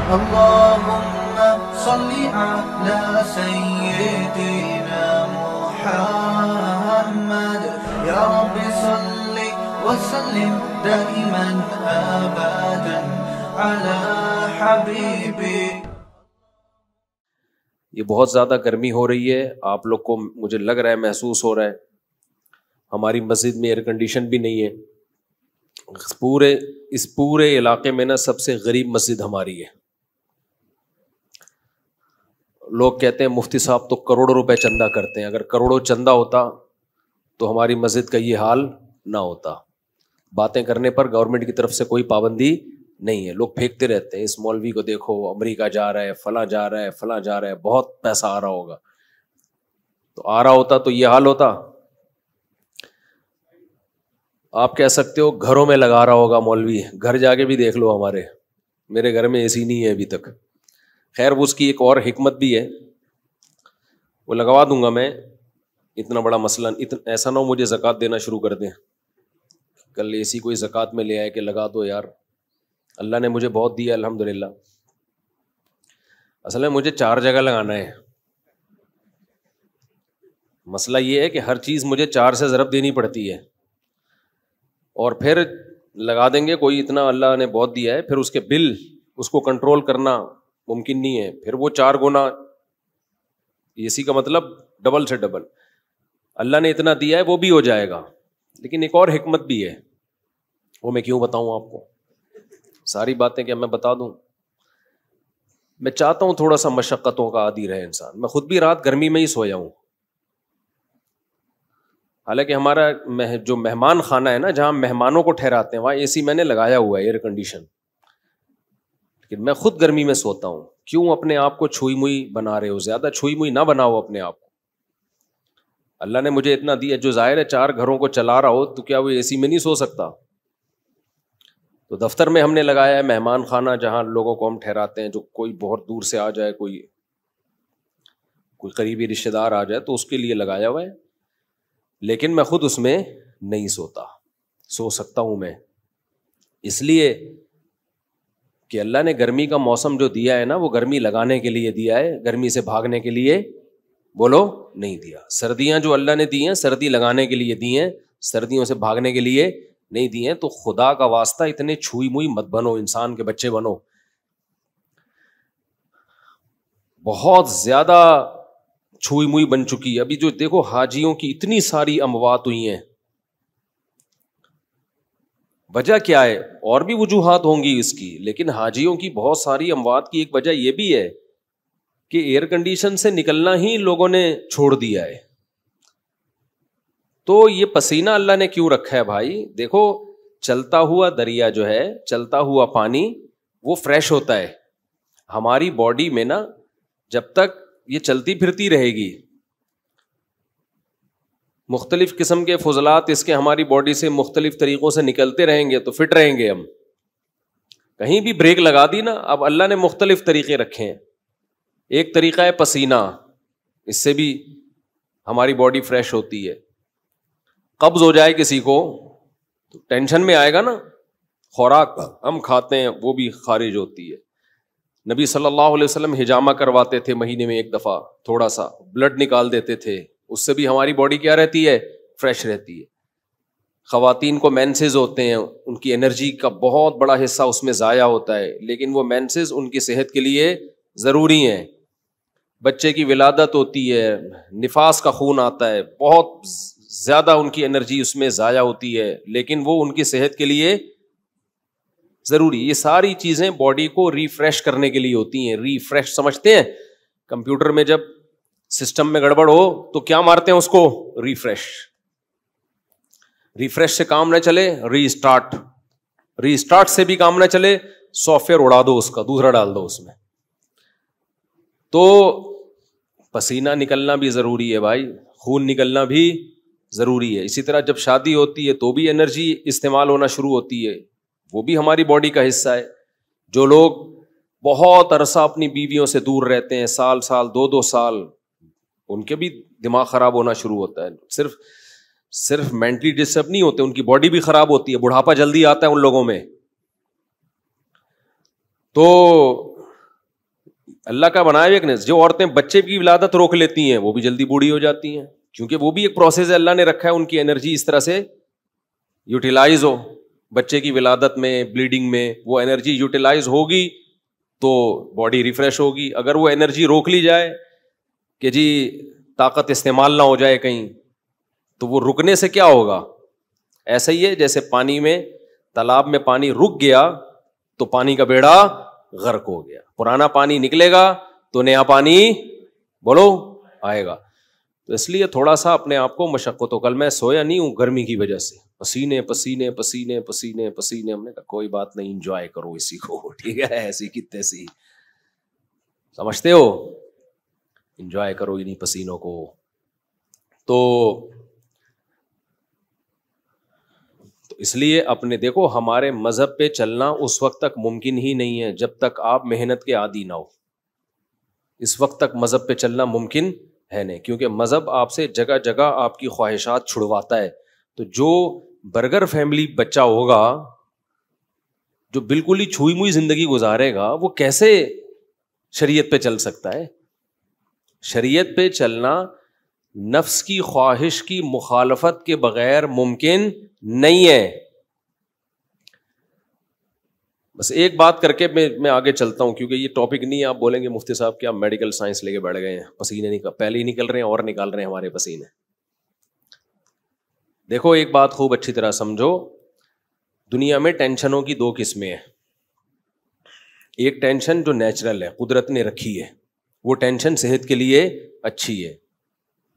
اللهم صل على سيدنا محمد يا رب صل وسلم دائما ابدا على حبيبي. یہ بہت زیادہ گرمی ہو رہی ہے، آپ لوگ کو مجھے لگ رہا ہے محسوس ہو رہا ہے. ہماری مسجد میں ایئر کنڈیشن بھی نہیں ہے. اس پورے علاقے میں نا سب سے غریب مسجد ہماری ہے. لوگ کہتے ہیں مفتی صاحب تو کروڑوں روپے چندہ کرتے ہیں، اگر کروڑوں چندہ ہوتا تو ہماری مسجد کا یہ حال نہ ہوتا. باتیں کرنے پر گورنمنٹ کی طرف سے کوئی پابندی نہیں ہے، لوگ پھینکتے رہتے ہیں اس مولوی کو دیکھو امریکہ جا رہا ہے، فلاں جا رہا ہے، فلاں جا رہا ہے، بہت پیسہ آ رہا ہوگا. تو آ رہا ہوتا تو یہ حال ہوتا؟ آپ کہہ سکتے ہو گھروں میں لگا رہا ہوگا مولوی، گھر جا کے بھی دیکھ لو میرے گھر میں اے سی نہیں ہے ابھی تک. خیر وہ اس کی ایک اور حکمت بھی ہے، وہ لگوا دوں گا میں. اتنا بڑا مسئلہ ایسا نہ ہو مجھے زکوٰۃ دینا شروع کر دیں کل اے سی کوئی زکوٰۃ میں لے آئے کہ لگا دو یار. اللہ نے مجھے بہت دیا الحمدللہ. اصل میں مجھے 4 جگہ لگانا ہے. مسئلہ یہ ہے کہ ہر چیز مجھے 4 سے ضرب دینی پڑتی ہے، اور پھر لگا دیں گے کوئی اتنا اللہ نے بہت دیا ہے، پھر اس کے بل اس کو کنٹرول کرنا ممکن نہیں ہے. پھر وہ 4 گنا اے سی کا مطلب ڈبل سے ڈبل. اللہ نے اتنا دیا ہے وہ بھی ہو جائے گا، لیکن ایک اور حکمت بھی ہے، وہ میں کیوں بتاؤں آپ کو؟ ساری باتیں کیا میں بتا دوں؟ میں چاہتا ہوں تھوڑا سا مشقتوں کا عادی رہے انسان. میں خود بھی رات گرمی میں ہی سویا ہوں، حالانکہ ہمارا جو مہمان خانہ ہے نا جہاں مہمانوں کو ٹھہراتے ہیں وہاں اے سی میں نے لگایا ہوا ہے، ایئر کنڈیشن، لیکن میں خود گرمی میں سوتا ہوں. کیوں اپنے آپ کو چھوئی موئی بنا رہے ہو؟ زیادہ چھوئی موئی نہ بناؤ اپنے آپ کو. اللہ نے مجھے اتنا دیا، جو ظاہر ہے 4 گھروں کو چلا رہا ہو تو کیا وہ اے سی میں نہیں سو سکتا؟ تو دفتر میں ہم نے لگایا ہے مہمان خانہ جہاں لوگوں کو ہم ٹھہراتے ہیں، جو کوئی بہت دور سے آ جائے، کوئی قریبی رشتے دار آ جائے تو اس کے لیے لگایا ہوا ہے. لیکن میں خود اس میں نہیں سوتا. سو سکتا ہوں میں اس لیے کہ اللہ نے گرمی کا موسم جو دیا ہے نا وہ گرمی لگانے کے لیے دیا ہے، گرمی سے بھاگنے کے لیے بولو نہیں دیا. سردیاں جو اللہ نے دی ہیں سردی لگانے کے لیے دی ہیں، سردیوں سے بھاگنے کے لیے نہیں دی ہیں. تو خدا کا واسطہ اتنے چھوئی موئی مت بنو، انسان کے بچے بنو. بہت زیادہ چھوئی موئی بن چکی ہے. ابھی جو دیکھو حاجیوں کی اتنی ساری اموات ہوئی ہیں، وجہ کیا ہے؟ اور بھی وجوہات ہوں گی اس کی، لیکن حاجیوں کی بہت ساری اموات کی ایک وجہ یہ بھی ہے کہ ایئر کنڈیشن سے نکلنا ہی لوگوں نے چھوڑ دیا ہے. تو یہ پسینہ اللہ نے کیوں رکھا ہے بھائی؟ دیکھو چلتا ہوا دریا جو ہے، چلتا ہوا پانی وہ فریش ہوتا ہے. ہماری باڈی میں نا جب تک یہ چلتی پھرتی رہے گی، مختلف قسم کے فضلات اس کے ہماری باڈی سے مختلف طریقوں سے نکلتے رہیں گے تو فٹ رہیں گے ہم. کہیں بھی بریک لگا دی نا، اب اللہ نے مختلف طریقے رکھے ہیں. ایک طریقہ ہے پسینہ، اس سے بھی ہماری باڈی فریش ہوتی ہے. قبض ہو جائے کسی کو تو ٹینشن میں آئے گا نا، خوراک ہم کھاتے ہیں وہ بھی خارج ہوتی ہے. نبی صلی اللہ علیہ وسلم حجامہ کرواتے تھے، مہینے میں 1 دفعہ تھوڑا سا بلڈ نکال دیتے تھے، اس سے بھی ہماری باڈی کیا رہتی ہے؟ فریش رہتی ہے. خواتین کو مینسز ہوتے ہیں، ان کی انرجی کا بہت بڑا حصہ اس میں ضائع ہوتا ہے، لیکن وہ مینسز ان کی صحت کے لیے ضروری ہیں. بچے کی ولادت ہوتی ہے، نفاس کا خون آتا ہے، بہت زیادہ ان کی انرجی اس میں ضائع ہوتی ہے، لیکن وہ ان کی صحت کے لیے ضروری. یہ ساری چیزیں باڈی کو ریفریش کرنے کے لیے ہوتی ہیں. ریفریش سمجھتے ہیں؟ کمپیوٹر میں جب سسٹم میں گڑبڑ ہو تو کیا مارتے ہیں اس کو؟ ریفریش. ریفریش سے کام نہ چلے ری اسٹارٹ. ری اسٹارٹ سے بھی کام نہ چلے سافٹ ویئر اڑا دو، اس کا دوسرا ڈال دو اس میں. تو پسینہ نکلنا بھی ضروری ہے بھائی، خون نکلنا بھی ضروری ہے. اسی طرح جب شادی ہوتی ہے تو بھی انرجی استعمال ہونا شروع ہوتی ہے، وہ بھی ہماری باڈی کا حصہ ہے. جو لوگ بہت عرصہ اپنی بیویوں سے دور رہتے ہیں، سال 2 سال، ان کے بھی دماغ خراب ہونا شروع ہوتا ہے. صرف مینٹلی ڈسٹرب نہیں ہوتے، ان کی باڈی بھی خراب ہوتی ہے. بڑھاپا جلدی آتا ہے ان لوگوں میں. تو اللہ کا بنایا ایک نے. جو عورتیں بچے کی ولادت روک لیتی ہیں وہ بھی جلدی بوڑھی ہو جاتی ہیں, کیونکہ وہ بھی ایک پروسیس ہے اللہ نے رکھا ہے, ان کی انرجی اس طرح سے یوٹیلائز ہو. بچے کی ولادت میں, بلیڈنگ میں وہ انرجی یوٹیلائز ہوگی تو باڈی ریفریش ہوگی. اگر وہ انرجی روک لی جائے کہ جی طاقت استعمال نہ ہو جائے کہیں, تو وہ رکنے سے کیا ہوگا؟ ایسا ہی ہے جیسے پانی میں, تالاب میں پانی رک گیا تو پانی کا بیڑا غرق ہو گیا. پرانا پانی نکلے گا تو نیا پانی بولو آئے گا. تو اس لیے تھوڑا سا اپنے آپ کو مشقت ہو. کل میں سویا نہیں ہوں گرمی کی وجہ سے, پسینے پسینے پسینے پسینے پسینے. ہم نے کہا کوئی بات نہیں, انجوائے کرو اسی کو, ٹھیک ہے, ایسی کی تیسی, سمجھتے ہو, انجوائے کرو انہیں پسینوں کو. تو اس لیے اپنے دیکھو, ہمارے مذہب پہ چلنا اس وقت تک ممکن ہی نہیں ہے جب تک آپ محنت کے عادی نہ ہو. اس وقت تک مذہب پہ چلنا ممکن ہے نہیں, کیونکہ مذہب آپ سے جگہ جگہ آپ کی خواہشات چھڑواتا ہے. تو جو برگر فیملی بچہ ہوگا, جو بالکل ہی چھوئی موئی زندگی گزارے گا, وہ کیسے شریعت پہ چل سکتا ہے؟ شریعت پہ چلنا نفس کی خواہش کی مخالفت کے بغیر ممکن نہیں ہے. بس ایک بات کر کے میں آگے چلتا ہوں, کیونکہ یہ ٹاپک نہیں ہے. آپ بولیں گے مفتی صاحب کیا میڈیکل سائنس لے کے بیٹھ گئے ہیں, پسینے پہلے ہی نکل رہے ہیں اور نکال رہے ہیں ہمارے پسینے. دیکھو ایک بات خوب اچھی طرح سمجھو, دنیا میں ٹینشنوں کی دو قسمیں ہیں. ایک ٹینشن جو نیچرل ہے, قدرت نے رکھی ہے, وہ ٹینشن صحت کے لیے اچھی ہے.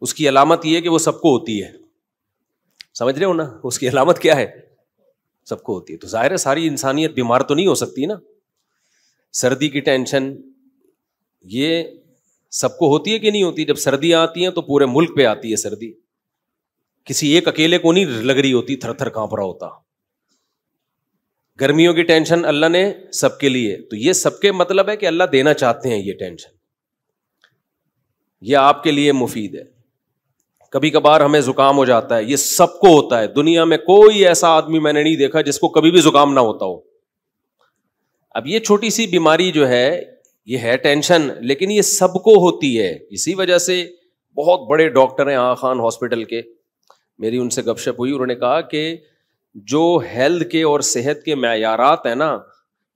اس کی علامت یہ ہے کہ وہ سب کو ہوتی ہے. سمجھ رہے ہو نا, اس کی علامت کیا ہے؟ سب کو ہوتی ہے. تو ظاہر ہے ساری انسانیت بیمار تو نہیں ہو سکتی نا. سردی کی ٹینشن یہ سب کو ہوتی ہے کہ نہیں ہوتی؟ جب سردیاں آتی ہیں تو پورے ملک پہ آتی ہے سردی, کسی ایک اکیلے کو نہیں لگ رہی ہوتی, تھر تھر کانپ رہا ہوتا. گرمیوں کی ٹینشن اللہ نے سب کے لیے, تو یہ سب کے مطلب ہے کہ اللہ دینا چاہتے ہیں یہ ٹینشن, یہ آپ کے لیے مفید ہے. کبھی کبھار ہمیں زکام ہو جاتا ہے, یہ سب کو ہوتا ہے. دنیا میں کوئی ایسا آدمی میں نے نہیں دیکھا جس کو کبھی بھی زکام نہ ہوتا ہو. اب یہ چھوٹی سی بیماری جو ہے یہ ہے ٹینشن, لیکن یہ سب کو ہوتی ہے. اسی وجہ سے بہت بڑے ڈاکٹر ہیں آغا خان ہاسپٹل کے, میری ان سے گپ شپ ہوئی, انہوں نے کہا کہ جو ہیلتھ کے اور صحت کے معیارات ہیں نا,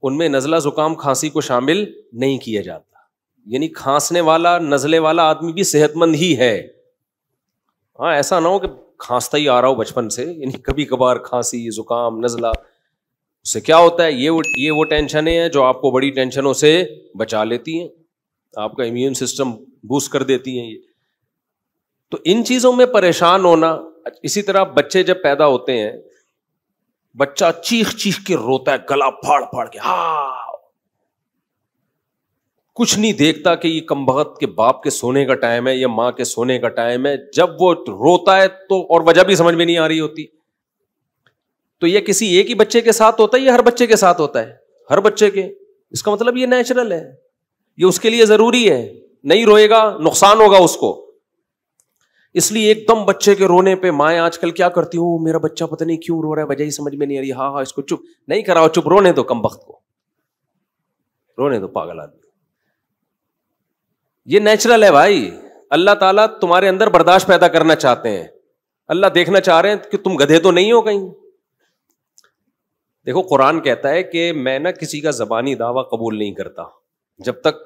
ان میں نزلہ زکام کھانسی کو شامل نہیں کیا جاتا. یعنی کھانسنے والا نزلے والا آدمی بھی صحت مند ہی ہے. ہاں ایسا نہ ہو کہ کھانستا ہی آ رہا ہو بچپن سے, یعنی کبھی کبھار کھانسی زکام نزلہ, اس سے کیا ہوتا ہے, یہ وہ ٹینشنیں ہیں جو آپ کو بڑی ٹینشنوں سے بچا لیتی ہیں, آپ کا امیون سسٹم بوسٹ کر دیتی ہیں یہ. تو ان چیزوں میں پریشان ہونا. اسی طرح بچے جب پیدا ہوتے ہیں, بچہ چیخ چیخ کے روتا ہے, گلا پھاڑ پھاڑ کے, ہاں کچھ نہیں دیکھتا کہ یہ کمبخت کے باپ کے سونے کا ٹائم ہے یا ماں کے سونے کا ٹائم ہے. جب وہ روتا ہے تو, اور وجہ بھی سمجھ میں نہیں آ رہی ہوتی, تو یہ کسی ایک ہی بچے کے ساتھ ہوتا ہے یا ہر بچے کے ساتھ ہوتا ہے؟ ہر بچے کے. اس کا مطلب یہ نیچرل ہے, یہ اس کے لیے ضروری ہے. نہیں روئے گا نقصان ہوگا اس کو. اس لیے ایک دم بچے کے رونے پہ مائیں آج کل کیا کرتی ہوں, میرا بچہ پتہ نہیں کیوں رو رہا ہے, وجہ ہی سمجھ میں نہیں آ رہی, ہاں اس کو چپ نہیں کراؤ, چپ رونے دو کمبخت کو, رونے دو پاگل آدمی. یہ نیچرل ہے بھائی. اللہ تعالیٰ تمہارے اندر برداشت پیدا کرنا چاہتے ہیں. اللہ دیکھنا چاہ رہے ہیں کہ تم گدھے تو نہیں ہو کہیں. دیکھو قرآن کہتا ہے کہ میں نہ کسی کا زبانی دعویٰ قبول نہیں کرتا جب تک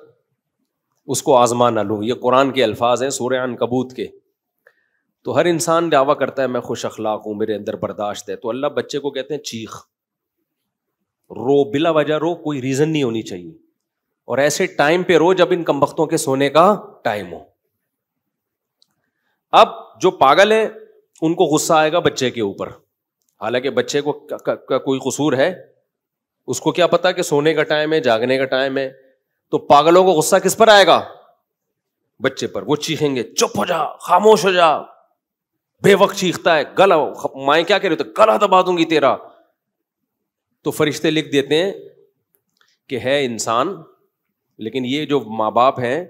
اس کو آزما نہ لوں. یہ قرآن کے الفاظ ہیں سورہ عنکبوت کے. تو ہر انسان دعویٰ کرتا ہے میں خوش اخلاق ہوں, میرے اندر برداشت ہے. تو اللہ بچے کو کہتے ہیں چیخ, رو, بلا وجہ رو, کوئی ریزن نہیں ہونی چاہیے, اور ایسے ٹائم پہ رو جب ان کمبختوں کے سونے کا ٹائم ہو. اب جو پاگل ہے ان کو غصہ آئے گا بچے کے اوپر, حالانکہ بچے کو کوئی قصور ہے, اس کو کیا پتا کہ سونے کا ٹائم ہے, جاگنے کا ٹائم ہے. تو پاگلوں کو غصہ کس پر آئے گا؟ بچے پر. وہ چیخیں گے چپ ہو جا, خاموش ہو جا, بے وقت چیختا ہے, گلا, مائیں کیا کہہ رہے تو گلا دبا دوں گی تیرا. تو فرشتے لکھ دیتے ہیں کہ ہے انسان, لیکن یہ جو ماں باپ ہیں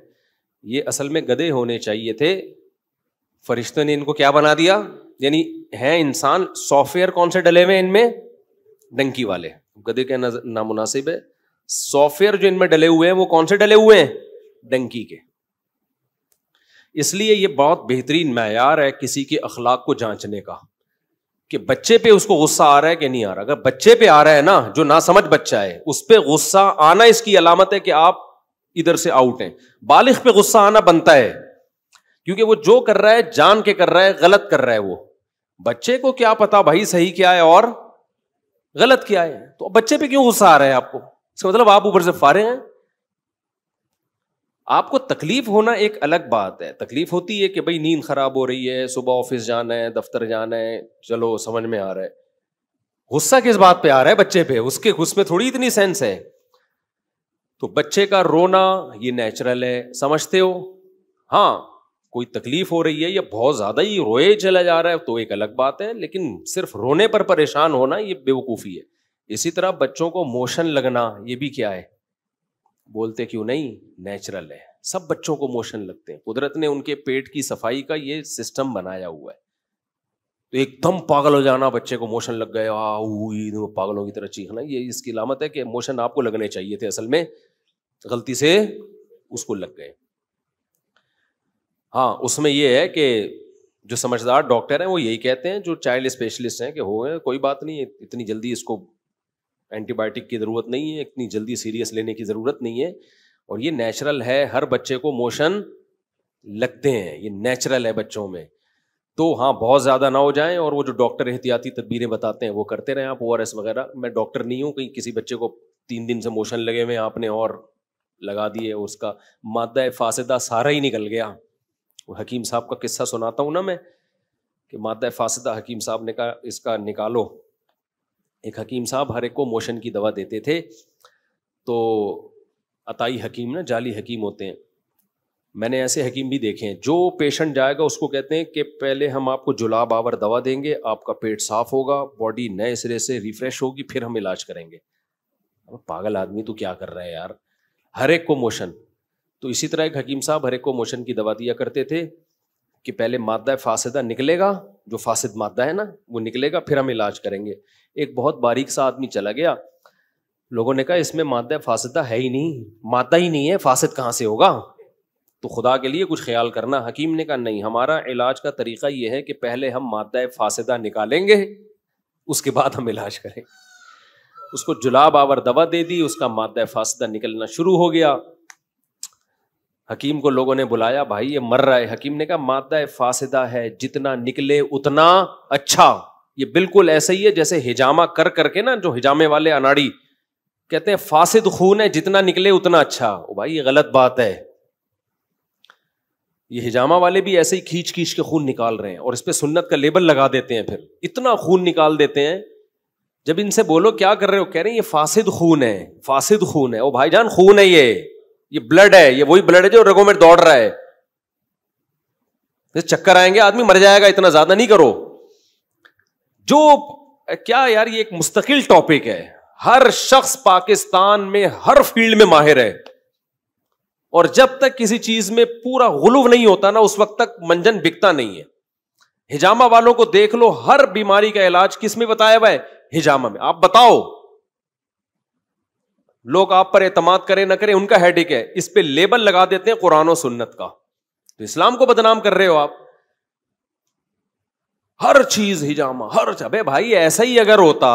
یہ اصل میں گدھے ہونے چاہیے تھے. فرشتوں نے ان کو کیا بنا دیا, یعنی ہے انسان, سافٹ ویئر کون سے ڈلے ہوئے ان میں؟ ڈنکی والے. گدھے کا نامناسب ہے. سافٹ ویئر جو ان میں ڈلے ہوئے ہیں وہ کون سے ڈلے ہوئے ہیں؟ ڈنکی کے. اس لیے یہ بہت بہترین معیار ہے کسی کے اخلاق کو جانچنے کا کہ بچے پہ اس کو غصہ آ رہا ہے کہ نہیں آ رہا. اگر بچے پہ آ رہا ہے نا, جو ناسمجھ بچہ ہے, اس پہ غصہ آنا اس کی علامت ہے کہ آپ ادھر سے آؤٹ ہیں. بالغ پہ غصہ آنا بنتا ہے کیونکہ وہ جو کر رہا ہے جان کے کر رہا ہے, غلط کر رہا ہے. وہ بچے کو کیا پتا بھائی صحیح کیا ہے اور غلط کیا ہے, تو بچے پہ کیوں غصہ آ رہا ہے آپ کو؟ اس کا مطلب آپ اوپر سے فارغ ہیں. آپ کو تکلیف ہونا ایک الگ بات ہے. تکلیف ہوتی ہے کہ بھائی نیند خراب ہو رہی ہے, صبح آفس جانا ہے, دفتر جانا ہے, چلو سمجھ میں آ رہا ہے. غصہ کس بات پہ آ رہا ہے بچے پہ؟ اس میں تھوڑی اتنی سینس ہے. تو بچے کا رونا یہ نیچرل ہے, سمجھتے ہو. ہاں کوئی تکلیف ہو رہی ہے یا بہت زیادہ ہی روئے چلا جا رہا ہے تو ایک الگ بات ہے, لیکن صرف رونے پر پریشان ہونا یہ بیوقوفی ہے. اسی طرح بچوں کو موشن لگنا یہ بھی کیا ہے, بولتے کیوں نہیں, نیچرل ہے. سب بچوں کو موشن لگتے ہیں. قدرت نے ان کے پیٹ کی صفائی کا یہ سسٹم بنایا ہوا ہے. تو ایک دم پاگل ہو جانا, بچے کو موشن لگ گئے, پاگلوں کی طرح چیخنا, یہ اس کی علامت ہے کہ موشن آپ کو لگنے چاہیے تھے, اصل میں غلطی سے اس کو لگ گئے. ہاں اس میں یہ ہے کہ جو سمجھدار ڈاکٹر ہیں وہ یہی کہتے ہیں, جو چائلڈ اسپیشلسٹ ہیں, کہ ہو گئے کوئی بات نہیں, اتنی جلدی اس کو اینٹی بایوٹک کی ضرورت نہیں ہے, اتنی جلدی سیریس لینے کی ضرورت نہیں ہے, اور یہ نیچرل ہے. ہر بچے کو موشن لگتے ہیں, یہ نیچرل ہے بچوں میں. تو ہاں بہت زیادہ نہ ہو جائیں, اور وہ جو ڈاکٹر احتیاطی تدبیریں بتاتے ہیں وہ کرتے رہیں آپ, ORS وغیرہ. میں ڈاکٹر نہیں ہوں, کہیں کسی بچے کو 3 دن سے موشن لگے ہوئے آپ نے اور لگا دیے, اس کا مادہ فاسدہ سارا ہی نکل گیا. وہ حکیم صاحب کا قصہ سناتا ہوں نا میں, کہ مادہ فاسدہ حکیم صاحب نے کہا اس کا نکالو. ایک حکیم صاحب ہر ایک کو موشن کی دوا دیتے تھے. تو عطائی حکیم نا, جعلی حکیم ہوتے ہیں. میں نے ایسے حکیم بھی دیکھے ہیں, جو پیشنٹ جائے گا اس کو کہتے ہیں کہ پہلے ہم آپ کو جلاب آور دوا دیں گے, آپ کا پیٹ صاف ہوگا, باڈی نئے سرے سے ریفریش ہوگی, پھر ہم علاج کریں گے. پاگل آدمی تو کیا کر رہا ہے یار, ہر ایک کو موشن. تو اسی طرح ایک حکیم صاحب ہر ایک کو موشن کی دوا دیا کرتے تھے کہ پہلے مادہ فاسدہ نکلے گا, جو فاسد مادہ ہے نا وہ نکلے گا, پھر ہم علاج کریں گے. ایک بہت باریک سا آدمی چلا گیا, لوگوں نے کہا اس میں مادہ فاسدہ ہے ہی نہیں, مادہ ہی نہیں ہے, فاسد کہاں سے ہوگا, تو خدا کے لیے کچھ خیال کرنا. حکیم نے کہا نہیں, ہمارا علاج کا طریقہ یہ ہے کہ پہلے ہم مادہ فاسدہ نکالیں گے, اس کے بعد ہم علاج کریں. اس کو جلاب آور دوا دے دی, اس کا مادہ فاسدہ نکلنا شروع ہو گیا. حکیم کو لوگوں نے بلایا, بھائی یہ مر رہا ہے. حکیم نے کہا مادہ فاسدہ ہے, جتنا نکلے اتنا اچھا. یہ بالکل ایسا ہی ہے جیسے ہجامہ کر کے نا, جو ہجامے والے اناڑی کہتے ہیں فاسد خون ہے, جتنا نکلے اتنا اچھا. بھائی یہ غلط بات ہے. یہ ہجامہ والے بھی ایسے ہی کھینچ کے خون نکال رہے ہیں, اور اس پہ سنت کا لیبل لگا دیتے ہیں, پھر اتنا خون نکال دیتے ہیں. جب ان سے بولو کیا کر رہے ہو, کہہ رہے ہیں یہ فاسد خون ہے, فاسد خون ہے. او بھائی جان خون ہے, یہ بلڈ ہے, یہ وہی بلڈ ہے جو رگوں میں دوڑ رہا ہے. چکر آئیں گے, آدمی مر جائے گا, اتنا زیادہ نہیں کرو. جو کیا یار, یہ ایک مستقل ٹاپک ہے. ہر شخص پاکستان میں ہر فیلڈ میں ماہر ہے, اور جب تک کسی چیز میں پورا غلو نہیں ہوتا نا, اس وقت تک منجن بکتا نہیں ہے. ہجامہ والوں کو دیکھ لو, ہر بیماری کا علاج کس میں بتایا ہوا ہے, ہجامہ میں. آپ بتاؤ, لوگ آپ پر اعتماد کریں نہ کریں ان کا ہیڈک ہے, اس پہ لیبل لگا دیتے ہیں قرآن و سنت کا. تو اسلام کو بدنام کر رہے ہو آپ. ہر چیز ہجامہ, ہر بھائی ایسا ہی اگر ہوتا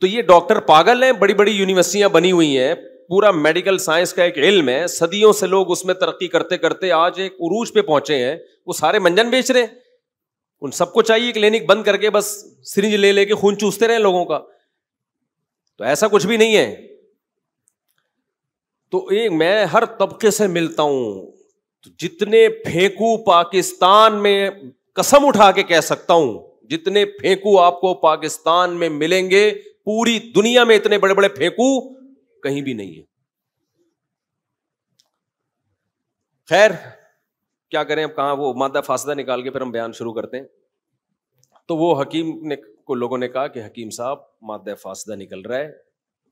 تو یہ ڈاکٹر پاگل ہیں. بڑی بڑی یونیورسٹیاں بنی ہوئی ہیں, پورا میڈیکل سائنس کا ایک علم ہے, صدیوں سے لوگ اس میں ترقی کرتے کرتے آج ایک عروج پہ پہنچے ہیں. وہ سارے منجن بیچ رہے ہیں. ان سب کو چاہیے کلینک بند کر کے بس سرنج لے کے خون چوستے رہے لوگوں کا. تو ایسا کچھ بھی نہیں ہے. تو میں ہر طبقے سے ملتا ہوں, جتنے پھینکو پاکستان میں, قسم اٹھا کے کہہ سکتا ہوں, جتنے پھینکو آپ کو پاکستان میں ملیں گے, پوری دنیا میں اتنے بڑے بڑے پھینکو کہیں بھی نہیں ہے. خیر کیا کریں اب, کہاں وہ مادہ فاسدہ نکال کے پھر ہم بیان شروع کرتے ہیں. تو وہ حکیم نے کو لوگوں نے کہا کہ حکیم صاحب مادہ فاسدہ نکل رہا ہے,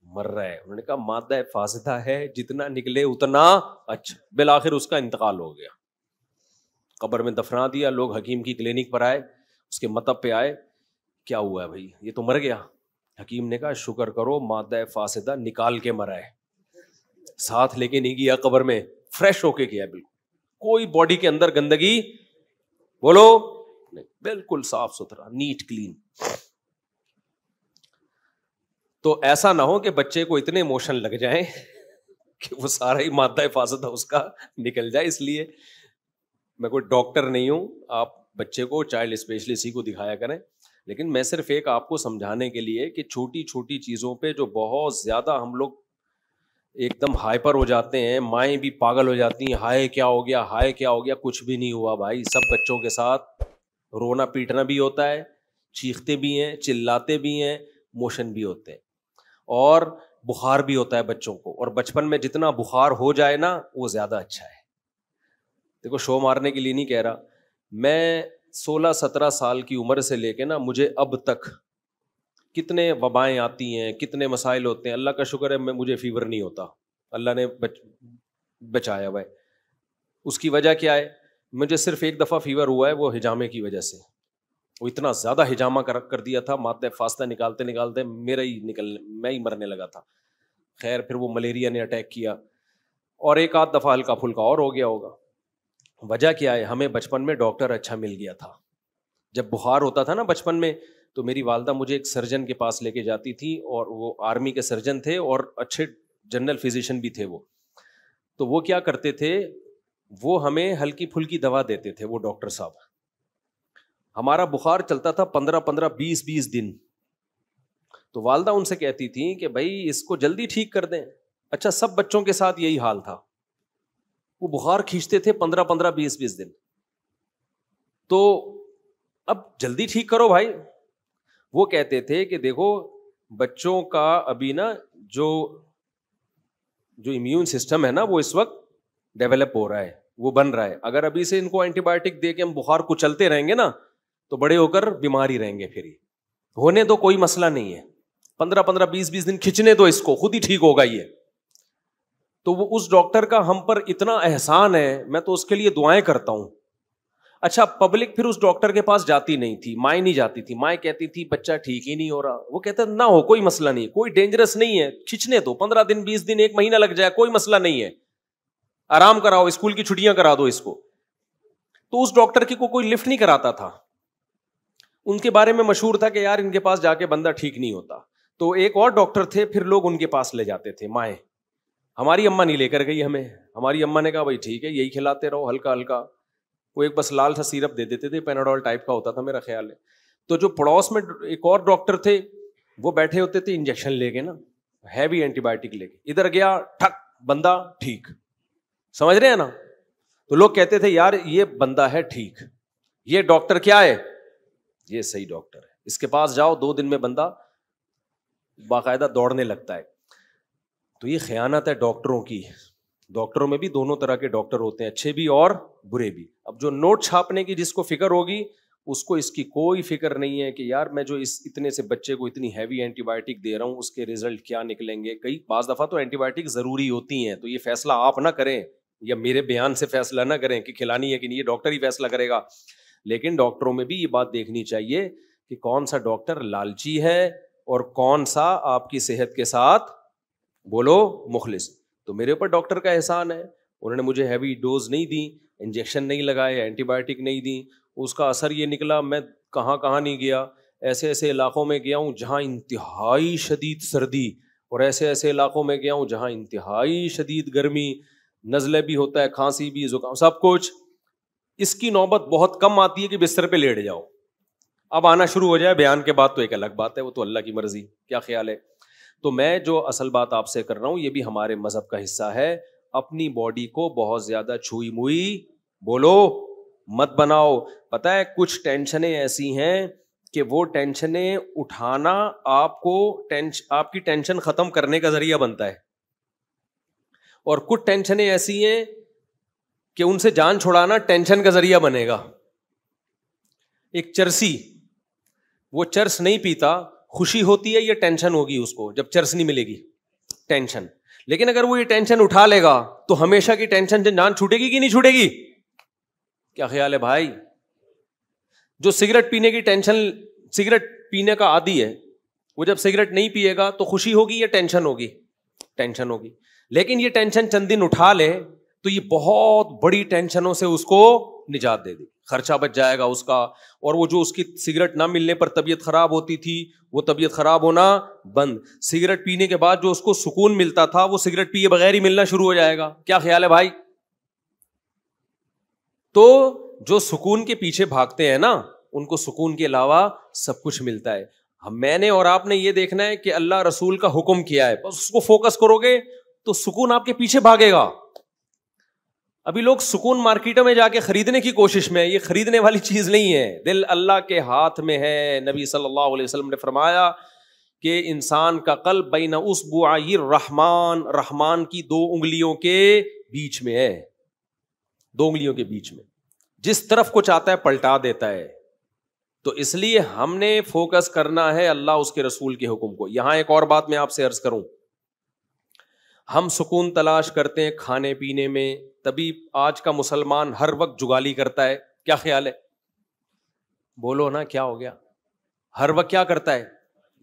مر رہا ہے. انہوں نے کہا مادہ فاسدہ ہے, جتنا نکلے اتنا اچھا. بالآخر اس کا انتقال ہو گیا, قبر میں دفنا دیا. لوگ حکیم کی کلینک پر آئے, اس کے مطب پہ آئے, کیا ہوا ہے بھائی, یہ تو مر گیا. حکیم نے کہا شکر کرو مادہ فاسدہ نکال کے مرا ہے. ساتھ لے کے نہیں گیا قبر میں, فریش ہو کے گیا, بالکل کوئی باڈی کے اندر گندگی بولو نہیں, بالکل صاف ستھرا, نیٹ کلین. تو ایسا نہ ہو کہ بچے کو اتنے ایموشن لگ جائیں کہ وہ سارا ہی مادہ حفاظت اس کا نکل جائے. اس لیے میں کوئی ڈاکٹر نہیں ہوں, آپ بچے کو چائلڈ اسپیشلسٹ ہی کو دکھایا کریں, لیکن میں صرف ایک آپ کو سمجھانے کے لیے کہ چھوٹی چھوٹی چیزوں پہ جو بہت زیادہ ہم لوگ ایک دم ہائپر ہو جاتے ہیں, مائیں بھی پاگل ہو جاتی ہیں, ہائے کیا ہو گیا, ہائے کیا ہو گیا. کچھ بھی نہیں ہوا بھائی, سب بچوں کے ساتھ رونا پیٹنا بھی ہوتا ہے, چیختے بھی ہیں, چلاتے بھی ہیں, موشن بھی ہوتے ہیں, اور بخار بھی ہوتا ہے بچوں کو. اور بچپن میں جتنا بخار ہو جائے نا وہ زیادہ اچھا ہے. دیکھو شو مارنے کے لیے نہیں کہہ رہا, میں 16-17 سال کی عمر سے لے کے نا مجھے اب تک کتنے وبائیں آتی ہیں, کتنے مسائل ہوتے ہیں, اللہ کا شکر ہے مجھے فیور نہیں ہوتا, اللہ نے بچایا ہوا ہے. اس کی وجہ کیا ہے, مجھے صرف ایک دفعہ فیور ہوا ہے, وہ ہجامے کی وجہ سے. وہ اتنا زیادہ ہجامہ کر دیا تھا, مادہ فاصلہ نکالتے نکالتے میں ہی مرنے لگا تھا. خیر پھر وہ ملیریا نے اٹیک کیا, اور ایک آدھ دفعہ ہلکا پھلکا اور ہو گیا ہوگا. وجہ کیا ہے, ہمیں بچپن میں ڈاکٹر اچھا مل گیا تھا. جب بخار ہوتا تھا نا بچپن میں, تو میری والدہ مجھے ایک سرجن کے پاس لے کے جاتی تھی, اور وہ آرمی کے سرجن تھے اور اچھے جنرل فزیشین بھی تھے وہ. تو وہ کیا کرتے تھے, وہ ہمیں ہلکی پھلکی دوا دیتے تھے وہ ڈاکٹر صاحب. ہمارا بخار چلتا تھا 15 20 دن. تو والدہ ان سے کہتی تھی کہ بھائی اس کو جلدی ٹھیک کر دیں. اچھا سب بچوں کے ساتھ یہی حال تھا, وہ بخار کھینچتے تھے 15 20 دن. تو اب جلدی ٹھیک کرو بھائی. وہ کہتے تھے کہ دیکھو بچوں کا ابھی نا جو امیون سسٹم ہے نا وہ اس وقت ڈیولپ ہو رہا ہے, وہ بن رہا ہے. اگر ابھی سے ان کو اینٹی بایوٹک دے کے ہم بخار کو چلتے رہیں گے نا تو بڑے ہو کر بیمار ہی رہیں گے. پھر ہونے تو کوئی مسئلہ نہیں ہے, 15 20 دن کھینچنے تو اس کو خود ہی ٹھیک ہوگا یہ. تو وہ اس ڈاکٹر کا ہم پر اتنا احسان ہے, میں تو اس کے لیے دعائیں کرتا ہوں. اچھا پبلک پھر اس ڈاکٹر کے پاس جاتی نہیں تھی, مائیں نہیں جاتی تھی. مائیں کہتی تھی بچہ ٹھیک ہی نہیں ہو رہا. وہ کہتا نہ ہو کوئی مسئلہ نہیں, کوئی ڈینجرس نہیں ہے, کھینچنے دو 15 دن 20 دن 1 مہینہ لگ جائے کوئی مسئلہ نہیں ہے, آرام کراؤ, اسکول کی چھٹیاں کرا دو اس کو. تو اس ڈاکٹر کی کوئی لفٹ نہیں کراتا تھا. ان کے بارے میں مشہور تھا کہ یار ان کے پاس جا کے بندہ ٹھیک نہیں ہوتا. تو ایک اور ڈاکٹر تھے, پھر لوگ ان کے پاس لے جاتے تھے مائیں. ہماری اماں نہیں لے کر گئی ہمیں, ہماری اماں نے کہا بھائی ٹھیک ہے یہی کھلاتے رہو ہلکا ہلکا. وہ ایک بس لال سا سیرپ دے دیتے تھے, پیناڈول ٹائپ کا ہوتا تھا میرا خیال ہے. تو جو پڑوس میں ایک اور ڈاکٹر تھے وہ بیٹھے ہوتے تھے انجیکشن لے کے نا, ہیوی اینٹی بایوٹک لے کے. ادھر گیا ٹھک بندہ ٹھیک, سمجھ رہے ہیں نا. تو لوگ کہتے تھے یار یہ بندہ ہے ٹھیک, یہ ڈاکٹر کیا ہے, یہ صحیح ڈاکٹر ہے, اس کے پاس جاؤ 2 دن میں بندہ باقاعدہ دوڑنے لگتا ہے. تو یہ خیانت ہے ڈاکٹروں کی. ڈاکٹروں میں بھی دونوں طرح کے ڈاکٹر ہوتے ہیں, اچھے بھی اور برے بھی. اب جو نوٹ چھاپنے کی جس کو فکر ہوگی اس کو اس کی کوئی فکر نہیں ہے کہ یار میں جو اس اتنے سے بچے کو اتنی ہیوی اینٹی بایوٹک دے رہا ہوں اس کے ریزلٹ کیا نکلیں گے. کئی بعض دفعہ تو اینٹی بایوٹک ضروری ہوتی ہیں, تو یہ فیصلہ آپ نہ کریں یا میرے بیان سے فیصلہ نہ کریں کہ کھلانی ہے کہ نہیں, یہ ڈاکٹر ہی فیصلہ کرے گا. لیکن ڈاکٹروں میں بھی یہ بات دیکھنی چاہیے کہ کون سا ڈاکٹر لالچی ہے اور کون سا آپ کی صحت کے ساتھ بولو مخلص. تو میرے اوپر ڈاکٹر کا احسان ہے, انہوں نے مجھے ہیوی ڈوز نہیں دی, انجیکشن نہیں لگائے, اینٹی بایوٹک نہیں دی. اس کا اثر یہ نکلا میں کہاں کہاں نہیں گیا, ایسے ایسے علاقوں میں گیا ہوں جہاں انتہائی شدید سردی, اور ایسے ایسے علاقوں میں گیا ہوں جہاں انتہائی شدید گرمی, نزلے بھی ہوتا ہے, کھانسی بھی, زکام, سب کچھ. اس کی نوبت بہت کم آتی ہے کہ بستر پہ لیٹ جاؤ. اب آنا شروع ہو جائے بیان کے بعد تو ایک الگ بات ہے, وہ تو اللہ کی مرضی. کیا خیال ہے؟ تو میں جو اصل بات آپ سے کر رہا ہوں یہ بھی ہمارے مذہب کا حصہ ہے. اپنی باڈی کو بہت زیادہ چھوئی موئی بولو مت بناؤ. پتہ ہے کچھ ٹینشنیں ایسی ہیں کہ وہ ٹینشنیں اٹھانا آپ کی ٹینشن ختم کرنے کا ذریعہ بنتا ہے, اور کچھ ٹینشنیں ایسی ہیں کہ ان سے جان چھڑانا ٹینشن کا ذریعہ بنے گا. ایک چرسی, وہ چرس نہیں پیتا, خوشی ہوتی ہے, یہ ٹینشن ہوگی اس کو جب چرس نہیں ملے گی, ٹینشن. لیکن اگر وہ یہ ٹینشن اٹھا لے گا تو ہمیشہ کی ٹینشن سے جان چھوٹے گی کہ نہیں چھوٹے گی؟ کیا خیال ہے بھائی؟ جو سگریٹ پینے کی ٹینشن, سگریٹ پینے کا عادی ہے, وہ جب سگریٹ نہیں پیے گا تو خوشی ہوگی یا ٹینشن ہوگی؟ ٹینشن ہوگی. لیکن یہ ٹینشن چند دن اٹھا لے تو یہ بہت بڑی ٹینشنوں سے اس کو نجات دے دے، خرچہ بچ جائے گا اس کا، اور وہ جو اس کی سگریٹ نہ ملنے پر طبیعت خراب ہوتی تھی وہ طبیعت خراب ہونا بند، سگریٹ پینے کے بعد جو اس کو سکون ملتا تھا وہ سگریٹ پیے بغیر ہی ملنا شروع ہو جائے گا. کیا خیال ہے بھائی؟ تو جو سکون کے پیچھے بھاگتے ہیں نا ان کو سکون کے علاوہ سب کچھ ملتا ہے. میں نے اور آپ نے یہ دیکھنا ہے کہ اللہ رسول کا حکم کیا ہے، بس اس کو فوکس کرو گے تو سکون آپ کے پیچھے بھاگے گا. ابھی لوگ سکون مارکیٹوں میں جا کے خریدنے کی کوشش میں، یہ خریدنے والی چیز نہیں ہے، دل اللہ کے ہاتھ میں ہے. نبی صلی اللہ علیہ وسلم نے فرمایا کہ انسان کا قلب بین اصبعی الرحمن، رحمان کی 2 انگلیوں کے بیچ میں ہے، 2 انگلیوں کے بیچ میں، جس طرف کو چاہتا ہے پلٹا دیتا ہے. تو اس لیے ہم نے فوکس کرنا ہے اللہ اس کے رسول کے حکم کو. یہاں ایک اور بات میں آپ سے عرض کروں، ہم سکون تلاش کرتے ہیں کھانے پینے میں، تبھی آج کا مسلمان ہر وقت جگالی کرتا ہے. کیا خیال ہے؟ بولو نا کیا ہو گیا؟ ہر وقت کیا کرتا ہے؟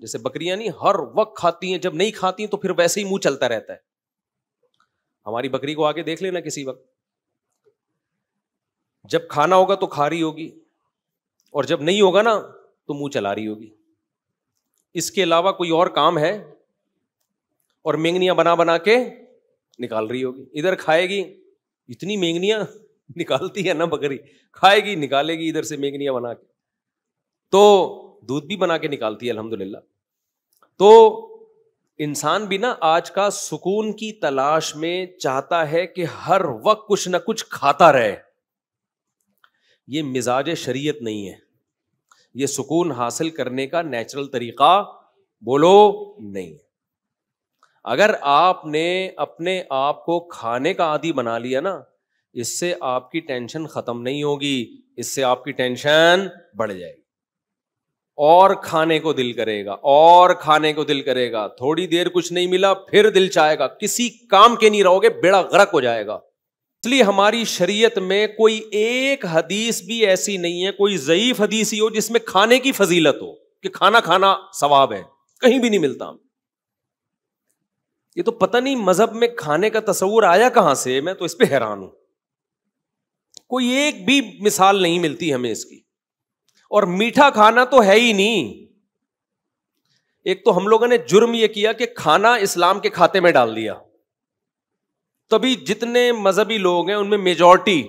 جیسے بکریاں نہیں ہر وقت کھاتی ہیں، جب نہیں کھاتی تو پھر ویسے ہی منہ چلتا رہتا ہے. ہماری بکری کو آگے دیکھ لینا کسی وقت، جب کھانا ہوگا تو کھا رہی ہوگی اور جب نہیں ہوگا نا تو منہ چلا رہی ہوگی. اس کے علاوہ کوئی اور کام ہے؟ اور مینگنیاں بنا بنا کے نکال رہی ہوگی. ادھر کھائے گی، اتنی مینگنیاں نکالتی ہے نا بکری، کھائے گی نکالے گی ادھر سے مینگنیاں بنا کے، تو دودھ بھی بنا کے نکالتی ہے الحمدللہ. تو انسان بھی نا آج کا سکون کی تلاش میں چاہتا ہے کہ ہر وقت کچھ نہ کچھ کھاتا رہے. یہ مزاج شریعت نہیں ہے، یہ سکون حاصل کرنے کا نیچرل طریقہ بولو نہیں. اگر آپ نے اپنے آپ کو کھانے کا عادی بنا لیا نا، اس سے آپ کی ٹینشن ختم نہیں ہوگی، اس سے آپ کی ٹینشن بڑھ جائے گی، اور کھانے کو دل کرے گا، اور کھانے کو دل کرے گا. تھوڑی دیر کچھ نہیں ملا پھر دل چاہے گا، کسی کام کے نہیں رہو گے، بیڑا غرق ہو جائے گا. اس لیے ہماری شریعت میں کوئی ایک حدیث بھی ایسی نہیں ہے، کوئی ضعیف حدیث ہی ہو جس میں کھانے کی فضیلت ہو کہ کھانا کھانا ثواب ہے، کہیں بھی نہیں ملتا. یہ تو پتہ نہیں مذہب میں کھانے کا تصور آیا کہاں سے، میں تو اس پہ حیران ہوں. کوئی ایک بھی مثال نہیں ملتی ہمیں اس کی. اور میٹھا کھانا تو ہے ہی نہیں. ایک تو ہم لوگوں نے جرم یہ کیا کہ کھانا اسلام کے کھاتے میں ڈال دیا، تبھی جتنے مذہبی لوگ ہیں ان میں میجورٹی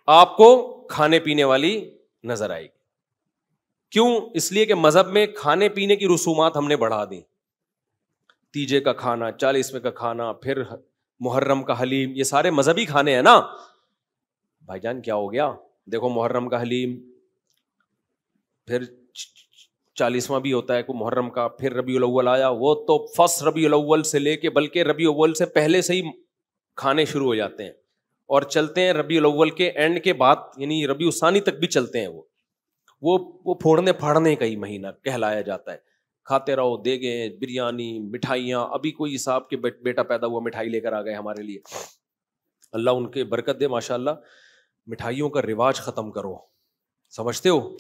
آپ کو کھانے پینے والی نظر آئے گی. کیوں؟ اس لیے کہ مذہب میں کھانے پینے کی رسومات ہم نے بڑھا دی. تیجے کا کھانا، 40ویں کا کھانا، پھر محرم کا حلیم، یہ سارے مذہبی کھانے ہیں نا. بھائی جان کیا ہو گیا؟ دیکھو محرم کا حلیم، پھر 40واں بھی ہوتا ہے کو محرم کا، پھر ربیع الاول آیا، وہ تو فرسٹ ربیع الاول سے لے کے بلکہ ربیع الاول سے پہلے سے ہی کھانے شروع ہو جاتے ہیں اور چلتے ہیں ربیع الاول کے اینڈ کے بعد، یعنی ربیع الثانی تک بھی چلتے ہیں. وہ پھوڑنے پھاڑنے کا ہی مہینہ کہلایا جاتا ہے. کھاتے رہو، دیگیں، بریانی، مٹھائیاں. ابھی کوئی صاحب کے بیٹا پیدا ہوا، مٹھائی لے کر آ گئے ہمارے لیے، اللہ ان کے برکت دے ماشاءاللہ. مٹھائیوں کا رواج ختم کرو. سمجھتے ہو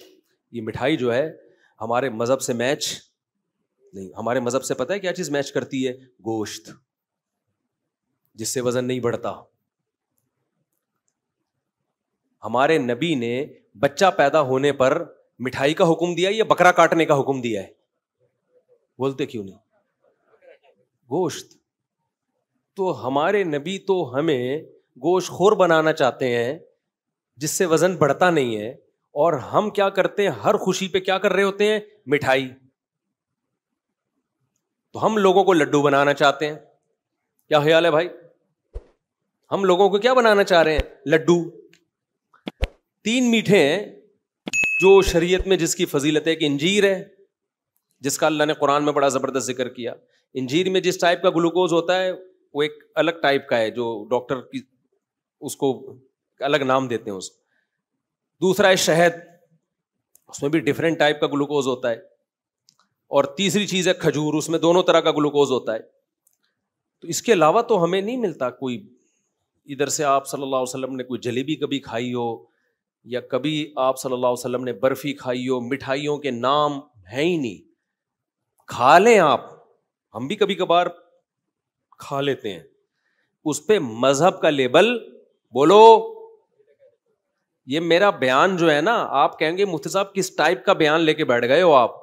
یہ مٹھائی جو ہے ہمارے مذہب سے میچ نہیں. ہمارے مذہب سے پتہ ہے کیا چیز میچ کرتی ہے؟ گوشت، جس سے وزن نہیں بڑھتا. ہمارے نبی نے بچہ پیدا ہونے پر مٹھائی کا حکم دیا یا بکرا کاٹنے کا حکم دیا ہے؟ بولتے کیوں نہیں؟ گوشت. تو ہمارے نبی تو ہمیں گوشت خور بنانا چاہتے ہیں جس سے وزن بڑھتا نہیں ہے، اور ہم کیا کرتے ہیں؟ ہر خوشی پہ کیا کر رہے ہوتے ہیں؟ مٹھائی. تو ہم لوگوں کو لڈو بنانا چاہتے ہیں. کیا خیال ہے بھائی؟ ہم لوگوں کو کیا بنانا چاہ رہے ہیں؟ لڈو. 3 میٹھے ہیں جو شریعت میں جس کی فضیلت ہے، کہ انجیر ہے جس کا اللہ نے قرآن میں بڑا زبردست ذکر کیا. انجیر میں جس ٹائپ کا گلوکوز ہوتا ہے وہ ایک الگ ٹائپ کا ہے، جو ڈاکٹر کی اس کو الگ نام دیتے ہیں اس کو. دوسرا ہے شہد، اس میں بھی ڈفرینٹ ٹائپ کا گلوکوز ہوتا ہے. اور تیسری چیز ہے کھجور، اس میں دونوں طرح کا گلوکوز ہوتا ہے. تو اس کے علاوہ تو ہمیں نہیں ملتا کوئی. ادھر سے آپ صلی اللہ علیہ وسلم نے کوئی جلیبی کبھی کھائی ہو، یا کبھی آپ صلی اللہ علیہ وسلم نے برفی کھائی ہو، مٹھائیوں کے نام ہیں ہی نہیں. کھا لیں آپ، ہم بھی کبھی کبھار کھا لیتے ہیں, اس پہ مذہب کا لیبل بولو. یہ میرا بیان جو ہے نا, آپ کہیں گے مفتی صاحب کس ٹائپ کا بیان لے کے بیٹھ گئے ہو آپ.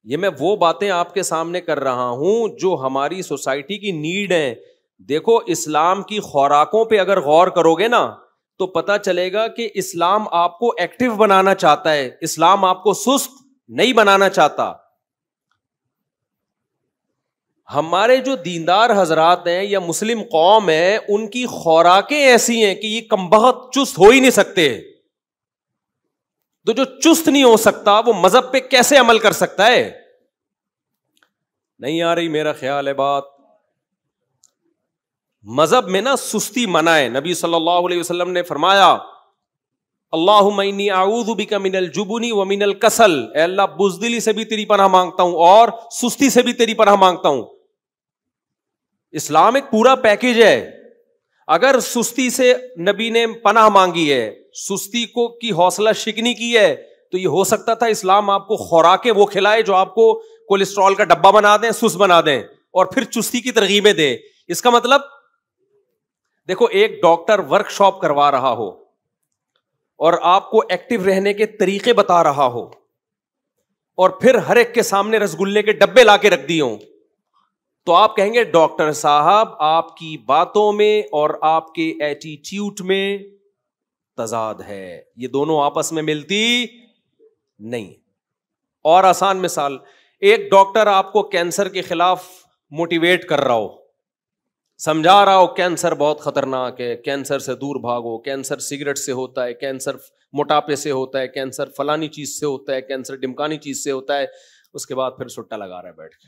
یہ میں وہ باتیں آپ کے سامنے کر رہا ہوں جو ہماری سوسائٹی کی نیڈ ہے. دیکھو اسلام کی خوراکوں پہ اگر غور کرو گے نا تو پتا چلے گا کہ اسلام آپ کو ایکٹیو بنانا چاہتا ہے, اسلام آپ کو سست نہیں بنانا چاہتا. ہمارے جو دیندار حضرات ہیں یا مسلم قوم ہے, ان کی خوراکیں ایسی ہیں کہ یہ کمبخت چست ہو ہی نہیں سکتے. تو جو چست نہیں ہو سکتا وہ مذہب پہ کیسے عمل کر سکتا ہے؟ نہیں آ رہی میرا خیال ہے بات. مذہب میں نا سستی منع ہے. نبی صلی اللہ علیہ وسلم نے فرمایا اللہم انی اعوذ بک من الجبن ومن الکسل, اے اللہ بزدلی سے بھی تیری پناہ مانگتا ہوں اور سستی سے بھی تیری پناہ مانگتا ہوں. اسلام ایک پورا پیکج ہے. اگر سستی سے نبی نے پناہ مانگی ہے, سستی کو کی حوصلہ شکنی کی ہے, تو یہ ہو سکتا تھا اسلام آپ کو خوراکیں وہ کھلائے جو آپ کو کولیسٹرول کا ڈبہ بنا دیں, سست بنا دیں اور پھر چستی کی ترغیبیں دے. اس کا مطلب دیکھو ایک ڈاکٹر ورک شاپ کروا رہا ہو اور آپ کو ایکٹیو رہنے کے طریقے بتا رہا ہو اور پھر ہر ایک کے سامنے رسگلے کے ڈبے لا کے رکھ دیے ہوں, تو آپ کہیں گے ڈاکٹر صاحب آپ کی باتوں میں اور آپ کے ایٹیٹیوڈ میں تضاد ہے, یہ دونوں آپس میں ملتی نہیں. اور آسان مثال, ایک ڈاکٹر آپ کو کینسر کے خلاف موٹیویٹ کر رہا ہو, سمجھا رہا ہو کینسر بہت خطرناک ہے, کینسر سے دور بھاگو, کینسر سگریٹ سے ہوتا ہے, کینسر موٹاپے سے ہوتا ہے, کینسر فلانی چیز سے ہوتا ہے, کینسر ڈمکانی چیز سے ہوتا ہے. اس کے بعد پھر سٹا لگا رہا ہے بیٹھ کے,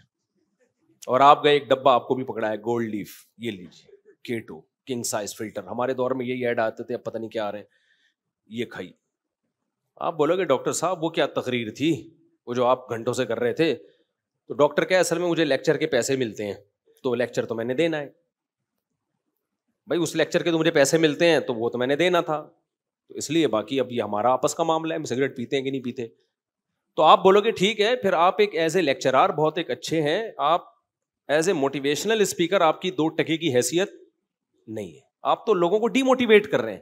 اور آپ گئے ایک ڈبہ آپ کو بھی پکڑا ہے گولڈ لیف, یہ لیجیے کیٹو کنگ سائز فلٹر, ہمارے دور میں یہی ایڈ آتے تھے, اب پتہ نہیں کیا آ رہے ہیں, یہ کھائی. آپ بولو گے ڈاکٹر صاحب وہ کیا تقریر تھی وہ جو آپ گھنٹوں سے کر رہے تھے؟ تو ڈاکٹر کیا, اصل میں مجھے لیکچر کے پیسے ملتے ہیں تو لیکچر تو میں نے دینا ہے بھائی, اس لیکچر کے تو مجھے پیسے ملتے ہیں تو وہ تو میں نے دینا تھا, تو اس لیے باقی اب یہ ہمارا آپس کا معاملہ ہے, ہم سگریٹ پیتے ہیں کہ نہیں پیتے. تو آپ بولو گے ٹھیک ہے, پھر آپ ایک ایز اے لیکچرار بہت ایک اچھے ہیں, آپ ایز اے موٹیویشنل اسپیکر آپ کی 2 ٹکے کی حیثیت نہیں ہے, آپ تو لوگوں کو ڈی موٹیویٹ کر رہے ہیں.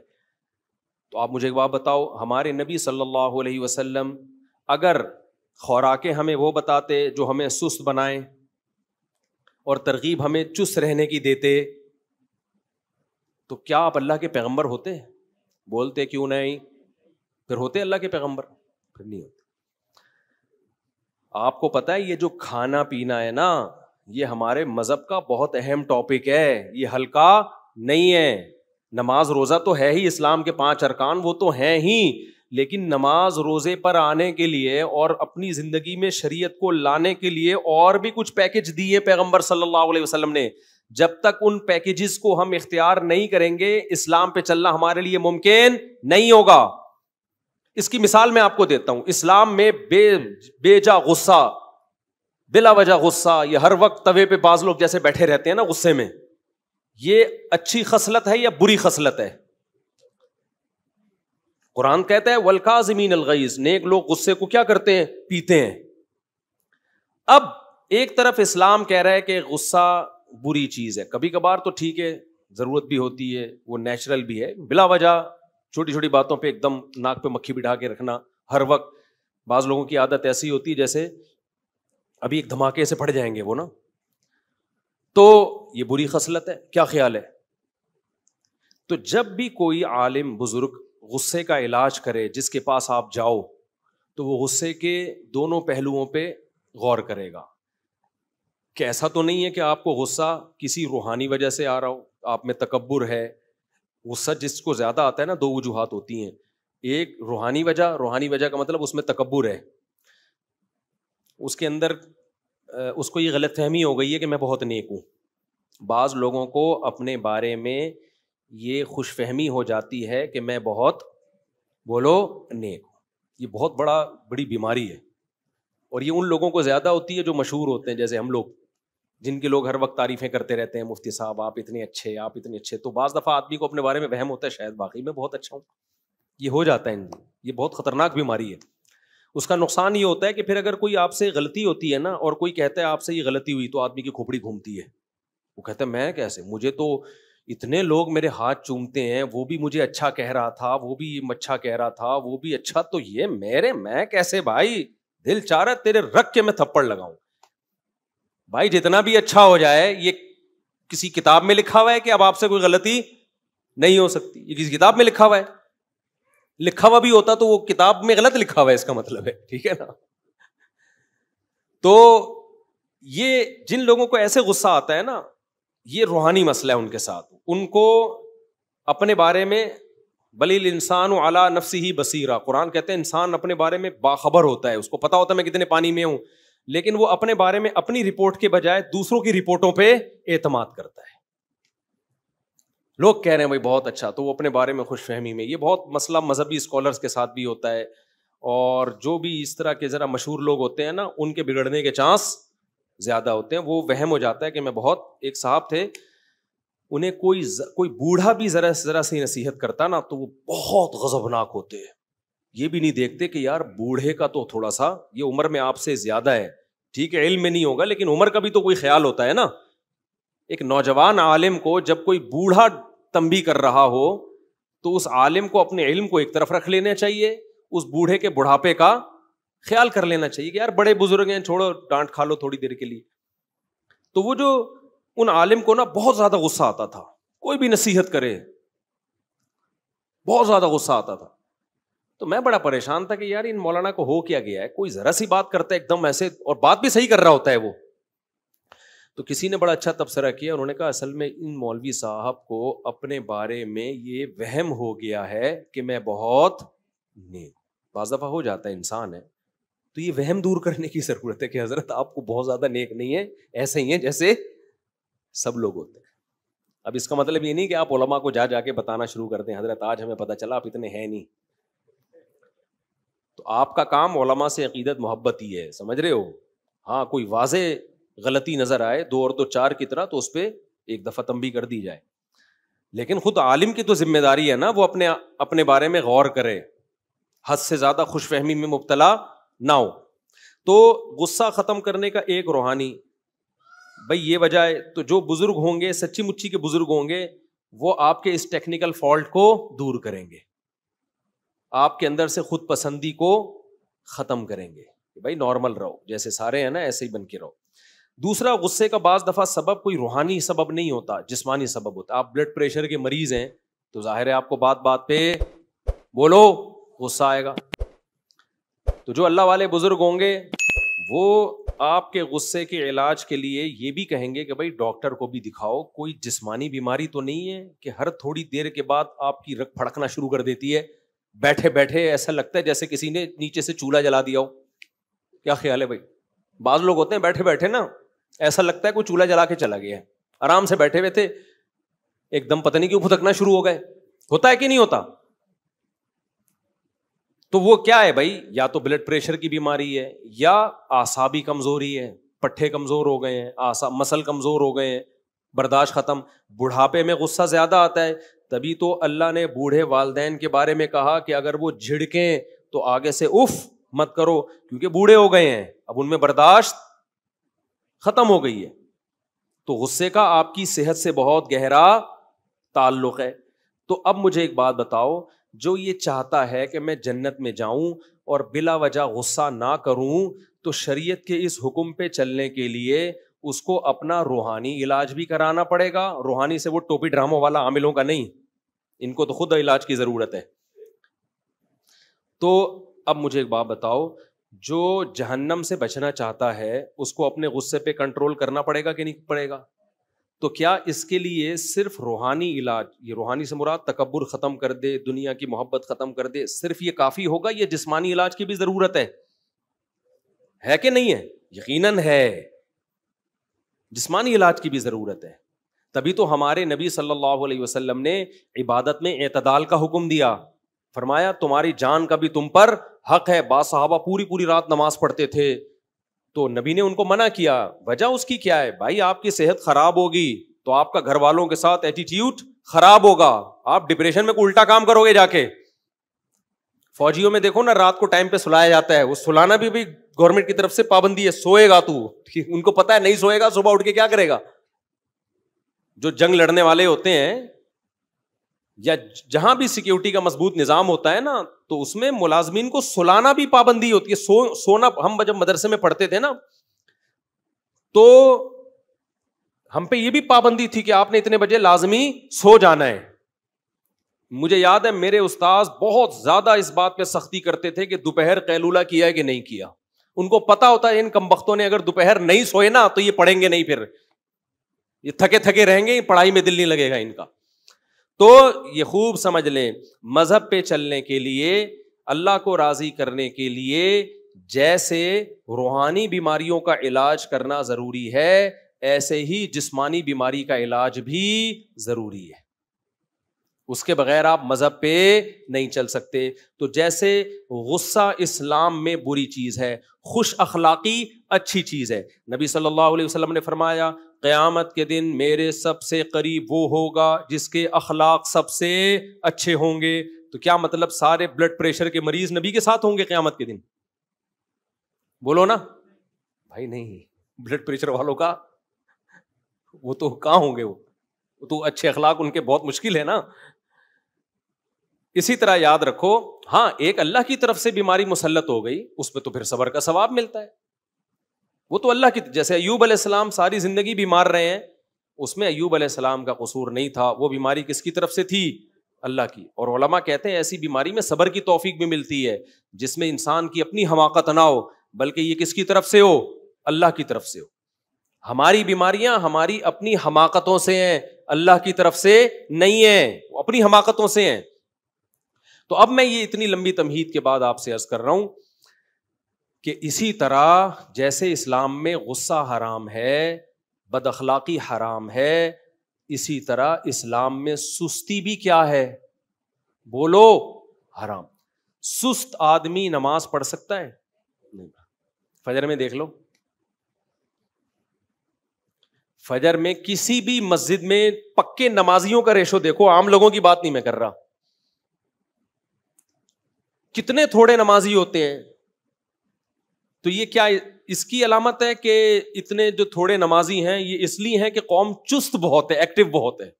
تو آپ مجھے ایک بات بتاؤ, ہمارے نبی صلی اللہ علیہ وسلم اگر خوراکیں ہمیں وہ بتاتے جو ہمیں سست بنائیں اور ترغیب ہمیں چست رہنے کی دیتے, تو کیا آپ اللہ کے پیغمبر ہوتے؟ بولتے کیوں نہیں, پھر ہوتے اللہ کے پیغمبر؟ پھر نہیں ہوتے. آپ کو پتا ہے یہ جو کھانا پینا ہے نا, یہ ہمارے مذہب کا بہت اہم ٹاپک ہے, یہ ہلکا نہیں ہے. نماز روزہ تو ہے ہی, اسلام کے 5 ارکان وہ تو ہیں ہی, لیکن نماز روزے پر آنے کے لیے اور اپنی زندگی میں شریعت کو لانے کے لیے اور بھی کچھ پیکج دیے پیغمبر صلی اللہ علیہ وسلم نے. جب تک ان پیکجز کو ہم اختیار نہیں کریں گے, اسلام پہ چلنا ہمارے لیے ممکن نہیں ہوگا. اس کی مثال میں آپ کو دیتا ہوں. اسلام میں بے جا غصہ, بلا وجہ غصہ, یہ ہر وقت توے پہ بعض لوگ جیسے بیٹھے رہتے ہیں نا غصے میں, یہ اچھی خصلت ہے یا بری خصلت ہے؟ قرآن کہتا ہے والکاظمین الغیظ, نیک لوگ غصے کو کیا کرتے ہیں؟ پیتے ہیں. اب ایک طرف اسلام کہہ رہا ہے کہ غصہ بری چیز ہے, کبھی کبھار تو ٹھیک ہے, ضرورت بھی ہوتی ہے, وہ نیچرل بھی ہے. بلا وجہ چھوٹی چھوٹی باتوں پہ ایک دم ناک پہ مکھی بٹھا کے رکھنا ہر وقت, بعض لوگوں کی عادت ایسی ہوتی ہے جیسے ابھی ایک دھماکے سے پھٹ جائیں گے وہ نا, تو یہ بری خصلت ہے. کیا خیال ہے؟ تو جب بھی کوئی عالم بزرگ غصے کا علاج کرے, جس کے پاس آپ جاؤ, تو وہ غصے کے دونوں پہلوؤں پہ غور کرے گا کہ ایسا تو نہیں ہے کہ آپ کو غصہ کسی روحانی وجہ سے آ رہا ہو, آپ میں تکبر ہے. غصہ جس کو زیادہ آتا ہے نا, 2 وجوہات ہوتی ہیں. ایک روحانی وجہ کا مطلب اس میں تکبر ہے, اس کے اندر اس کو یہ غلط فہمی ہو گئی ہے کہ میں بہت نیک ہوں. بعض لوگوں کو اپنے بارے میں یہ خوش فہمی ہو جاتی ہے کہ میں بہت بولو نیک ہوں. یہ بہت بڑی بیماری ہے, اور یہ ان لوگوں کو زیادہ ہوتی ہے جو مشہور ہوتے ہیں, جیسے ہم لوگ, جن کے لوگ ہر وقت تعریفیں کرتے رہتے ہیں, مفتی صاحب آپ اتنے اچھے, آپ اتنے اچھے. تو بعض دفعہ آدمی کو اپنے بارے میں وہم ہوتا ہے شاید واقعی میں بہت اچھا ہوں. یہ ہو جاتا ہے, یہ بہت خطرناک بیماری ہے. اس کا نقصان یہ ہوتا ہے کہ پھر اگر کوئی آپ سے غلطی ہوتی ہے نا, اور کوئی کہتا ہے آپ سے یہ غلطی ہوئی, تو آدمی کی کھوپڑی گھومتی ہے. وہ کہتا ہے میں کیسے, مجھے تو اتنے لوگ میرے ہاتھ چومتے ہیں, وہ بھی مجھے اچھا کہہ رہا تھا, وہ بھی اچھا کہہ رہا تھا, وہ بھی اچھا, تو یہ میں کیسے بھائی, دل چاہ رہا تیرے رکھ کے میں تھپڑ لگاؤں. بھائی جتنا بھی اچھا ہو جائے, یہ کسی کتاب میں لکھا ہوا ہے کہ اب آپ سے کوئی غلطی نہیں ہو سکتی, یہ کسی کتاب میں لکھا ہوا ہے؟ لکھا ہوا بھی ہوتا تو وہ کتاب میں غلط لکھا ہوا ہے, اس کا مطلب ہے, ٹھیک ہے نا. تو یہ جن لوگوں کو ایسے غصہ آتا ہے نا, یہ روحانی مسئلہ ہے ان کے ساتھ. ان کو اپنے بارے میں بل الانسان علی نفسہ بصیرہ, قرآن کہتے ہیں انسان اپنے بارے میں باخبر ہوتا ہے, اس کو پتا ہوتا ہے میں کتنے پانی میں ہوں, لیکن وہ اپنے بارے میں اپنی رپورٹ کے بجائے دوسروں کی رپورٹوں پہ اعتماد کرتا ہے. لوگ کہہ رہے ہیں بھائی بہت اچھا, تو وہ اپنے بارے میں خوش فہمی میں. یہ بہت مسئلہ مذہبی اسکالرس کے ساتھ بھی ہوتا ہے, اور جو بھی اس طرح کے ذرا مشہور لوگ ہوتے ہیں نا, ان کے بگڑنے کے چانس زیادہ ہوتے ہیں. وہ وہم ہو جاتا ہے کہ میں بہت, ایک صاحب تھے, انہیں کوئی بوڑھا بھی ذرا سی نصیحت کرتا نا تو وہ بہت غضبناک ہوتے ہیں. یہ بھی نہیں دیکھتے کہ یار بوڑھے کا تو تھوڑا سا یہ عمر میں آپ سے زیادہ ہے, ٹھیک ہے علم میں نہیں ہوگا, لیکن عمر کا بھی تو کوئی خیال ہوتا ہے نا. ایک نوجوان عالم کو جب کوئی بوڑھا تنبیہ کر رہا ہو تو اس عالم کو اپنے علم کو ایک طرف رکھ لینا چاہیے, اس بوڑھے کے بڑھاپے کا خیال کر لینا چاہیے کہ یار بڑے بزرگ ہیں, چھوڑو ڈانٹ کھا لو تھوڑی دیر کے لیے. تو وہ جو ان عالم کو نا بہت زیادہ غصہ آتا تھا, کوئی بھی نصیحت کرے بہت زیادہ غصہ آتا تھا. تو میں بڑا پریشان تھا کہ یار ان مولانا کو ہو کیا گیا ہے, کوئی ذرا سی بات کرتا ہے ایک دم ایسے, اور بات بھی صحیح کر رہا ہوتا ہے وہ. تو کسی نے بڑا اچھا تبصرہ کیا, انہوں نے کہا اصل میں ان مولوی صاحب کو اپنے بارے میں یہ وہم ہو گیا ہے کہ میں بہت نیک, بعض دفعہ ہو جاتا ہے انسان ہے, تو یہ وہم دور کرنے کی ضرورت ہے کہ حضرت آپ کو بہت زیادہ نیک نہیں ہے, ایسے ہی ہیں جیسے سب لوگ ہوتے ہیں. اب اس کا مطلب یہ نہیں کہ آپ علماء کو جا کے بتانا شروع کر دیں حضرت آج ہمیں پتہ چلا آپ اتنے ہیں نہیں. تو آپ کا کام علماء سے عقیدت محبت ہی ہے, سمجھ رہے ہو. ہاں کوئی واضح غلطی نظر آئے 2 اور 2 4 کی طرح, تو اس پہ ایک دفعہ تنبیہ کر دی جائے, لیکن خود عالم کی تو ذمہ داری ہے نا وہ اپنے بارے میں غور کرے, حد سے زیادہ خوش فہمی میں مبتلا نہ ہو. تو غصہ ختم کرنے کا ایک روحانی بھائی یہ وجہ ہے. تو جو بزرگ ہوں گے, سچی مچی کے بزرگ ہوں گے, وہ آپ کے اس ٹیکنیکل فالٹ کو دور کریں گے, آپ کے اندر سے خود پسندی کو ختم کریں گے کہ بھائی نارمل رہو, جیسے سارے ہیں نا ایسے ہی بن کے رہو. دوسرا, غصے کا بعض دفعہ سبب کوئی روحانی سبب نہیں ہوتا, جسمانی سبب ہوتا. آپ بلڈ پریشر کے مریض ہیں تو ظاہر ہے آپ کو بات بات پہ بولو غصہ آئے گا. تو جو اللہ والے بزرگ ہوں گے وہ آپ کے غصے کے علاج کے لیے یہ بھی کہیں گے کہ بھائی ڈاکٹر کو بھی دکھاؤ, کوئی جسمانی بیماری تو نہیں ہے کہ ہر تھوڑی دیر کے بعد آپ کی رگ پھڑکنا شروع کر دیتی ہے, بیٹھے بیٹھے ایسا لگتا ہے جیسے کسی نے نیچے سے چولہا جلا دیا ہو. کیا خیال ہے بھائی؟ بعض لوگ ہوتے ہیں بیٹھے بیٹھے نا ایسا لگتا ہے کوئی چولہا جلا کے چلا گیا ہے, آرام سے بیٹھے ہوئے تھے ایک دم پتہ نہیں کیوں پھٹکنا شروع ہو گئے. ہوتا ہے کہ نہیں ہوتا؟ تو وہ کیا ہے بھائی, یا تو بلڈ پریشر کی بیماری ہے, یا اعصابی کمزوری ہے, پٹھے کمزور ہو گئے ہیں, مسل کمزور ہو گئے ہیں, برداشت ختم. بڑھاپے میں غصہ زیادہ آتا ہے, تبھی تو اللہ نے بوڑھے والدین کے بارے میں کہا کہ اگر وہ جھڑکیں تو آگے سے اف مت کرو, کیونکہ بوڑھے ہو گئے ہیں, اب ان میں برداشت ختم ہو گئی ہے. تو غصے کا آپ کی صحت سے بہت گہرا تعلق ہے. تو اب مجھے ایک بات بتاؤ, جو یہ چاہتا ہے کہ میں جنت میں جاؤں اور بلا وجہ غصہ نہ کروں, تو شریعت کے اس حکم پہ چلنے کے لیے اس کو اپنا روحانی علاج بھی کرانا پڑے گا. روحانی سے وہ ٹوپی ڈراموں والا عاملوں کا نہیں, ان کو تو خود علاج کی ضرورت ہے. تو اب مجھے ایک بات بتاؤ, جو جہنم سے بچنا چاہتا ہے اس کو اپنے غصے پہ کنٹرول کرنا پڑے گا کہ نہیں پڑے گا؟ تو کیا اس کے لیے صرف روحانی علاج, یہ روحانی سے مراد تکبر ختم کر دے, دنیا کی محبت ختم کر دے, صرف یہ کافی ہوگا؟ یہ جسمانی علاج کی بھی ضرورت ہے کہ نہیں ہے؟ یقیناً ہے, جسمانی علاج کی بھی ضرورت ہے. تبھی تو ہمارے نبی صلی اللہ علیہ وسلم نے عبادت میں اعتدال کا حکم دیا, فرمایا تمہاری جان کا بھی تم پر حق ہے. بعض صحابہ پوری رات نماز پڑھتے تھے تو نبی نے ان کو منع کیا. وجہ اس کی کیا ہے؟ بھائی آپ کی صحت خراب ہوگی تو آپ کا گھر والوں کے ساتھ ایٹیٹیوڈ خراب ہوگا, آپ ڈپریشن میں کوئی الٹا کام کرو گے جا کے. فوجیوں میں دیکھو نا رات کو ٹائم پہ سلایا جاتا ہے, وہ سلانا بھی گورنمنٹ کی طرف سے پابندی ہے, سوئے گا تو, ان کو پتا ہے نہیں سوئے گا صبح اٹھ کے کیا کرے گا. جو جنگ لڑنے والے ہوتے ہیں یا جہاں بھی سیکیورٹی کا مضبوط نظام ہوتا ہے نا, تو اس میں ملازمین کو سلانا بھی پابندی ہوتی ہے. سونا ہم جب مدرسے میں پڑھتے تھے نا تو ہم پہ یہ بھی پابندی تھی کہ آپ نے اتنے بجے لازمی سو جانا ہے. مجھے یاد ہے میرے استاذ بہت زیادہ اس بات پہ سختی کرتے تھے کہ دوپہر قیلولہ کیا ہے کہ نہیں کیا. ان کو پتا ہوتا ہے ان کمبختوں نے اگر دوپہر نہیں سوئے نا تو یہ پڑھیں گے نہیں, پھر یہ تھکے تھکے رہیں گے, پڑھائی میں دل نہیں لگے گا ان کا. تو یہ خوب سمجھ لیں, مذہب پہ چلنے کے لیے, اللہ کو راضی کرنے کے لیے جیسے روحانی بیماریوں کا علاج کرنا ضروری ہے, ایسے ہی جسمانی بیماری کا علاج بھی ضروری ہے. اس کے بغیر آپ مذہب پہ نہیں چل سکتے. تو جیسے غصہ اسلام میں بری چیز ہے, خوش اخلاقی اچھی چیز ہے. نبی صلی اللہ علیہ وسلم نے فرمایا قیامت کے دن میرے سب سے قریب وہ ہوگا جس کے اخلاق سب سے اچھے ہوں گے. تو کیا مطلب سارے بلڈ پریشر کے مریض نبی کے ساتھ ہوں گے قیامت کے دن؟ بولو نا بھائی, نہیں. بلڈ پریشر والوں کا وہ تو کہاں ہوں گے, وہ تو اچھے اخلاق ان کے بہت مشکل ہے نا. اسی طرح یاد رکھو, ہاں ایک اللہ کی طرف سے بیماری مسلط ہو گئی, اس پہ تو پھر صبر کا ثواب ملتا ہے. وہ تو اللہ کی, جیسے ایوب علیہ السلام ساری زندگی بیمار رہے ہیں, اس میں ایوب علیہ السلام کا قصور نہیں تھا, وہ بیماری کس کی طرف سے تھی؟ اللہ کی. اور علماء کہتے ہیں ایسی بیماری میں صبر کی توفیق بھی ملتی ہے, جس میں انسان کی اپنی حماقت نہ ہو, بلکہ یہ کس کی طرف سے ہو؟ اللہ کی طرف سے ہو. ہماری بیماریاں ہماری اپنی حماقتوں سے ہیں, اللہ کی طرف سے نہیں ہیں, اپنی حماقتوں سے ہیں. تو اب میں یہ اتنی لمبی تمہید کے بعد آپ سے عرض کر رہا ہوں کہ اسی طرح جیسے اسلام میں غصہ حرام ہے, بد اخلاقی حرام ہے, اسی طرح اسلام میں سستی بھی کیا ہے؟ بولو, حرام. سست آدمی نماز پڑھ سکتا ہے؟ نہیں. فجر میں دیکھ لو, فجر میں کسی بھی مسجد میں پکے نمازیوں کا ریشو دیکھو, عام لوگوں کی بات نہیں میں کر رہا, کتنے تھوڑے نمازی ہوتے ہیں. تو یہ کیا اس کی علامت ہے کہ اتنے جو تھوڑے نمازی ہیں یہ اس لیے ہیں کہ قوم چست بہت ہے, ایکٹیو بہت ہے.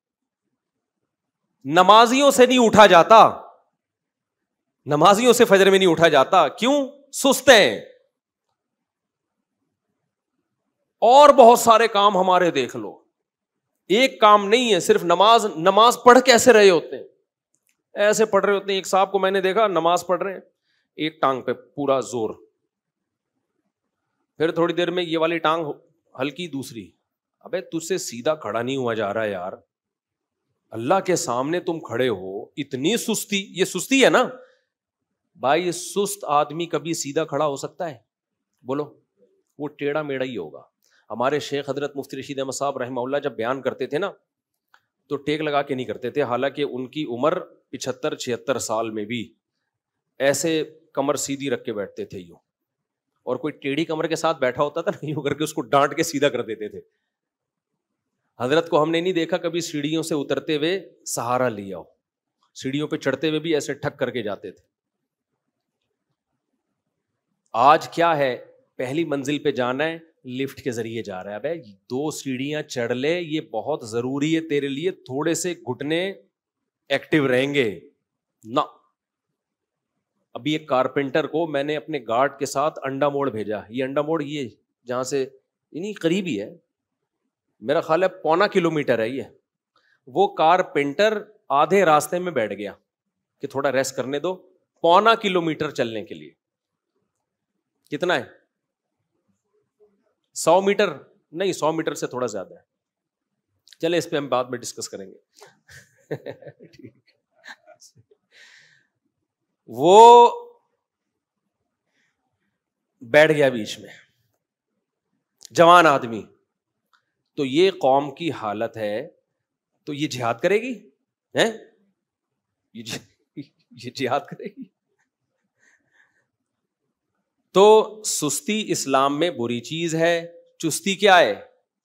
نمازیوں سے نہیں اٹھا جاتا, نمازیوں سے فجر میں نہیں اٹھا جاتا. کیوں؟ سست ہیں. اور بہت سارے کام ہمارے دیکھ لو, ایک کام نہیں ہے, صرف نماز پڑھ کیسے رہے ہوتے ہیں, ایسے پڑھ رہے ہوتے ہیں. ایک صاحب کو میں نے دیکھا نماز پڑھ رہے ہیں, ایک ٹانگ پہ پورا زور, پھر تھوڑی دیر میں یہ والی ٹانگ ہلکی, دوسری. ابے تجھ سے سیدھا کھڑا نہیں ہوا جا رہا یار, اللہ کے سامنے تم کھڑے ہو, اتنی سستی. یہ سستی ہے نا بھائی. یہ سست آدمی کبھی سیدھا کھڑا ہو سکتا ہے؟ بولو, وہ ٹیڑھا میڑھا ہی ہوگا. ہمارے شیخ حضرت مفتی رشید احمد صاحب رحمہ اللہ جب بیان کرتے تھے نا تو ٹیک لگا کے نہیں کرتے تھے, حالانکہ ان کی عمر 75-76 سال میں بھی ایسے کمر سیدھی رکھ کے بیٹھتے تھے یوں, اور کوئی ٹیڑھی کمر کے ساتھ بیٹھا ہوتا تھا نا یوں کر کے اس کو ڈانٹ کے سیدھا کر دیتے تھے. حضرت کو ہم نے نہیں دیکھا کبھی سیڑھیوں سے اترتے ہوئے سہارا لیا ہو, سیڑھیوں پہ چڑھتے ہوئے بھی ایسے ٹھک کر کے جاتے تھے. آج کیا ہے, پہلی منزل پہ جانا ہے لفٹ کے ذریعے جا رہا ہے. ابے 2 سیڑھیاں چڑھ لے, یہ بہت ضروری ہے تیرے لیے, تھوڑے سے گھٹنے ایکٹیو رہیں گے نا. ابھی ایک کارپینٹر کو میں نے اپنے گارڈ کے ساتھ انڈا موڑ بھیجا. یہ انڈا موڑ یہ جہاں سے یعنی قریب ہی ہے, میرا خیال ہے 0.25 کلومیٹر ہے یہ. وہ کارپینٹر آدھے راستے میں بیٹھ گیا کہ تھوڑا ریسٹ کرنے دو, 0.25 کلومیٹر چلنے کے لیے. کتنا ہے؟ 100 میٹر نہیں, 100 میٹر سے تھوڑا زیادہ ہے. چلے اس پہ ہم بعد میں ڈسکس کریں گے. وہ بیٹھ گیا بیچ میں, جوان آدمی. تو یہ قوم کی حالت ہے, تو یہ جہاد کرے گی؟ یہ جہاد کرے گی؟ تو سستی اسلام میں بری چیز ہے. چستی کیا ہے؟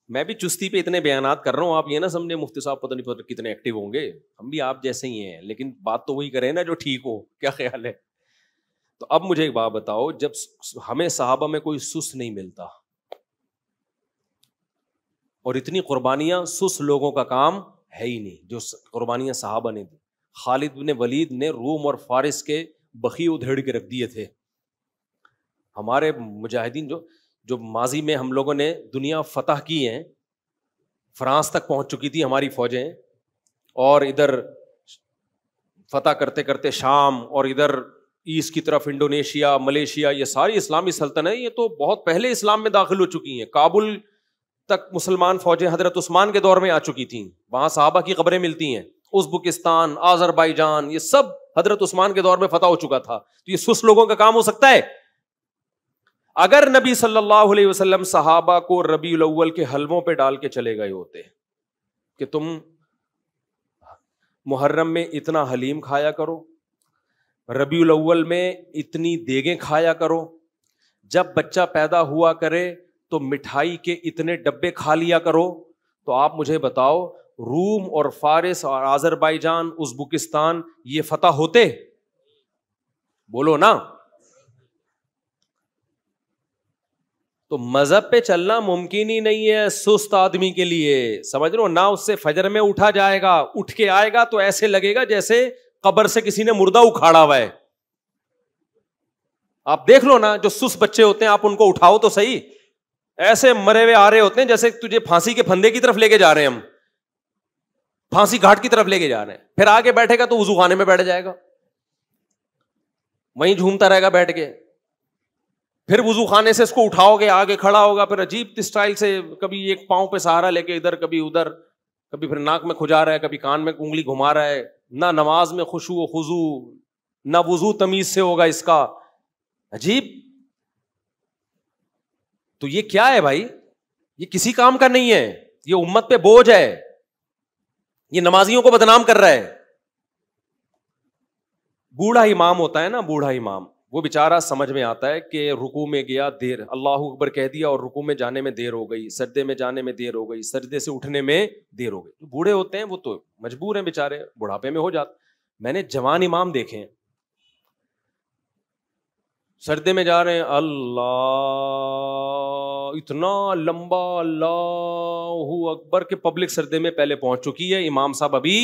میں بھی چستی پہ اتنے بیانات کر رہا ہوں, آپ یہ نہ سمجھے مفتی صاحب پتہ نہیں کتنے ایکٹیو ہوں گے, ہم بھی آپ جیسے ہی ہیں, لیکن بات تو وہی کریں نا جو ٹھیک ہو. کیا خیال ہے؟ تو اب مجھے ایک بات بتاؤ, جب ہمیں صحابہ میں کوئی سست نہیں ملتا, اور اتنی قربانیاں سست لوگوں کا کام ہے ہی نہیں جو قربانیاں صحابہ نے دی. خالد بن ولید نے روم اور فارس کے بخی ادھیڑ کے رکھ دیے تھے. ہمارے مجاہدین جو ماضی میں ہم لوگوں نے دنیا فتح کی ہیں, فرانس تک پہنچ چکی تھی ہماری فوجیں, اور ادھر فتح کرتے کرتے شام, اور ادھر ایسٹ کی طرف انڈونیشیا, ملیشیا, یہ ساری اسلامی سلطنتیں یہ تو بہت پہلے اسلام میں داخل ہو چکی ہیں. کابل تک مسلمان فوجیں حضرت عثمان کے دور میں آ چکی تھیں, وہاں صحابہ کی قبریں ملتی ہیں. ازبکستان, آذربائیجان, یہ سب حضرت عثمان کے دور میں فتح ہو چکا تھا. تو یہ سست لوگوں کا کام ہو سکتا ہے؟ اگر نبی صلی اللہ علیہ وسلم صحابہ کو ربیع الاول کے حلووں پہ ڈال کے چلے گئے ہوتے کہ تم محرم میں اتنا حلیم کھایا کرو, ربیع الاول میں اتنی دیگیں کھایا کرو, جب بچہ پیدا ہوا کرے تو مٹھائی کے اتنے ڈبے کھا لیا کرو, تو آپ مجھے بتاؤ روم اور فارس اور آذربائیجان, ازبکستان یہ فتح ہوتے؟ بولو نا. تو مذہب پہ چلنا ممکن ہی نہیں ہے سست آدمی کے لیے, سمجھ رہے ہو نا. اس سے فجر میں اٹھا جائے گا, اٹھ کے آئے گا تو ایسے لگے گا جیسے قبر سے کسی نے مردہ اکھاڑا ہوا ہے. آپ دیکھ لو نا, جو سست بچے ہوتے ہیں آپ ان کو اٹھاؤ تو صحیح, ایسے مرے ہوئے آ رہے ہوتے ہیں جیسے تجھے پھانسی کے پھندے کی طرف لے کے جا رہے ہیں, ہم پھانسی گھاٹ کی طرف لے کے جا رہے ہیں. پھر آگے بیٹھے گا تو وضو خانے میں بیٹھ جائے گا, وہیں جھومتا رہے گا بیٹھ کے. پھر وضو خانے سے اس کو اٹھاؤ گے, آگے کھڑا ہوگا, پھر عجیب اسٹائل سے کبھی ایک پاؤں پہ سہارا لے کے ادھر, کبھی ادھر, کبھی پھر ناک میں کھجا رہا ہے, کبھی کان میں انگلی گھما رہا ہے. نہ نماز میں خشوع و خضوع, نہ وضو تمیز سے ہوگا اس کا, عجیب. تو یہ کیا ہے بھائی؟ یہ کسی کام کا نہیں ہے, یہ امت پہ بوجھ ہے, یہ نمازیوں کو بدنام کر رہا ہے. بوڑھا امام ہوتا ہے نا, بوڑھا امام, وہ بیچارہ سمجھ میں آتا ہے کہ رکوع میں گیا دیر, اللہ اکبر کہہ دیا اور رکوع میں جانے میں دیر ہو گئی, سجدے میں جانے میں دیر ہو گئی, سجدے سے اٹھنے میں دیر ہو گئی. جو بوڑھے ہوتے ہیں وہ تو مجبور ہیں بیچارے, بڑھاپے میں ہو جاتے. میں نے جوان امام دیکھے ہیں, سجدے میں جا رہے ہیں, اللہ اتنا لمبا اللہ اکبر کہ پبلک سجدے میں پہلے پہنچ چکی ہے, امام صاحب ابھی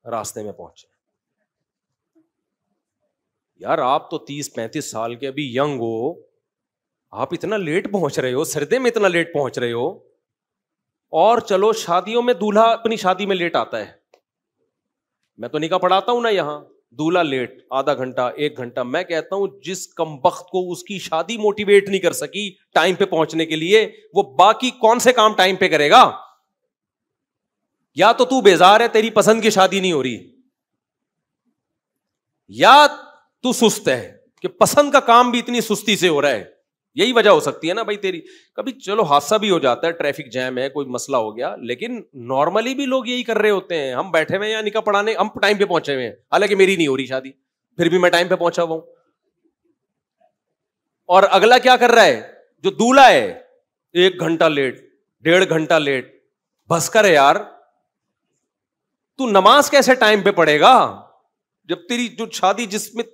راستے میں پہنچے. یار آپ تو 30-35 سال کے ابھی ینگ ہو, آپ اتنا لیٹ پہنچ رہے ہو, سردے میں اتنا لیٹ پہنچ رہے ہو. اور چلو شادیوں میں دولہا اپنی شادی میں لیٹ آتا ہے, میں تو نکاح پڑھاتا ہوں نا یہاں, دولہا لیٹ آدھا گھنٹہ 1 گھنٹہ. میں کہتا ہوں جس کمبخت کو اس کی شادی موٹیویٹ نہیں کر سکی ٹائم پہ پہنچنے کے لیے, وہ باقی کون سے کام ٹائم پہ کرے گا؟ یا تو بیزار ہے, تیری پسند کی شادی نہیں ہو رہی, یا تو سست ہے کہ پسند کا کام بھی اتنی سستی سے ہو رہا ہے. یہی وجہ ہو سکتی ہے نا بھائی تیری. کبھی چلو حادثہ بھی ہو جاتا ہے, ٹریفک جیم ہے, کوئی مسئلہ ہو گیا, لیکن نارملی بھی لوگ یہی کر رہے ہوتے ہیں. ہم بیٹھے ہوئے ہیں یا نکاح پڑھانے, ہم ٹائم پہ پہنچے ہوئے ہیں, حالانکہ میری نہیں ہو رہی شادی, پھر بھی میں ٹائم پہ پہنچا ہوا ہوں. اور اگلا کیا کر رہا ہے, جو دولہا ہے 1 گھنٹہ لیٹ, 1.5 گھنٹہ لیٹ. بس کر یار, تو نماز کیسے ٹائم پہ پڑھے گا جب تیری جو شادی جس میں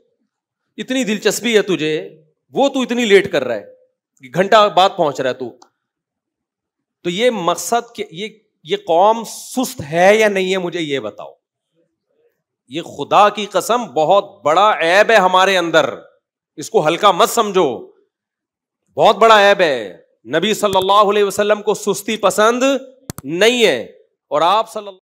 اتنی دلچسپی ہے تجھے, وہ تو اتنی لیٹ کر رہا ہے, گھنٹہ بعد پہنچ رہا ہے تو. تو یہ مقصد کہ یہ قوم سست ہے یا نہیں ہے, مجھے یہ بتاؤ. یہ خدا کی قسم بہت بڑا عیب ہے ہمارے اندر, اس کو ہلکا مت سمجھو, بہت بڑا عیب ہے. نبی صلی اللہ علیہ وسلم کو سستی پسند نہیں ہے, اور آپ صلی اللہ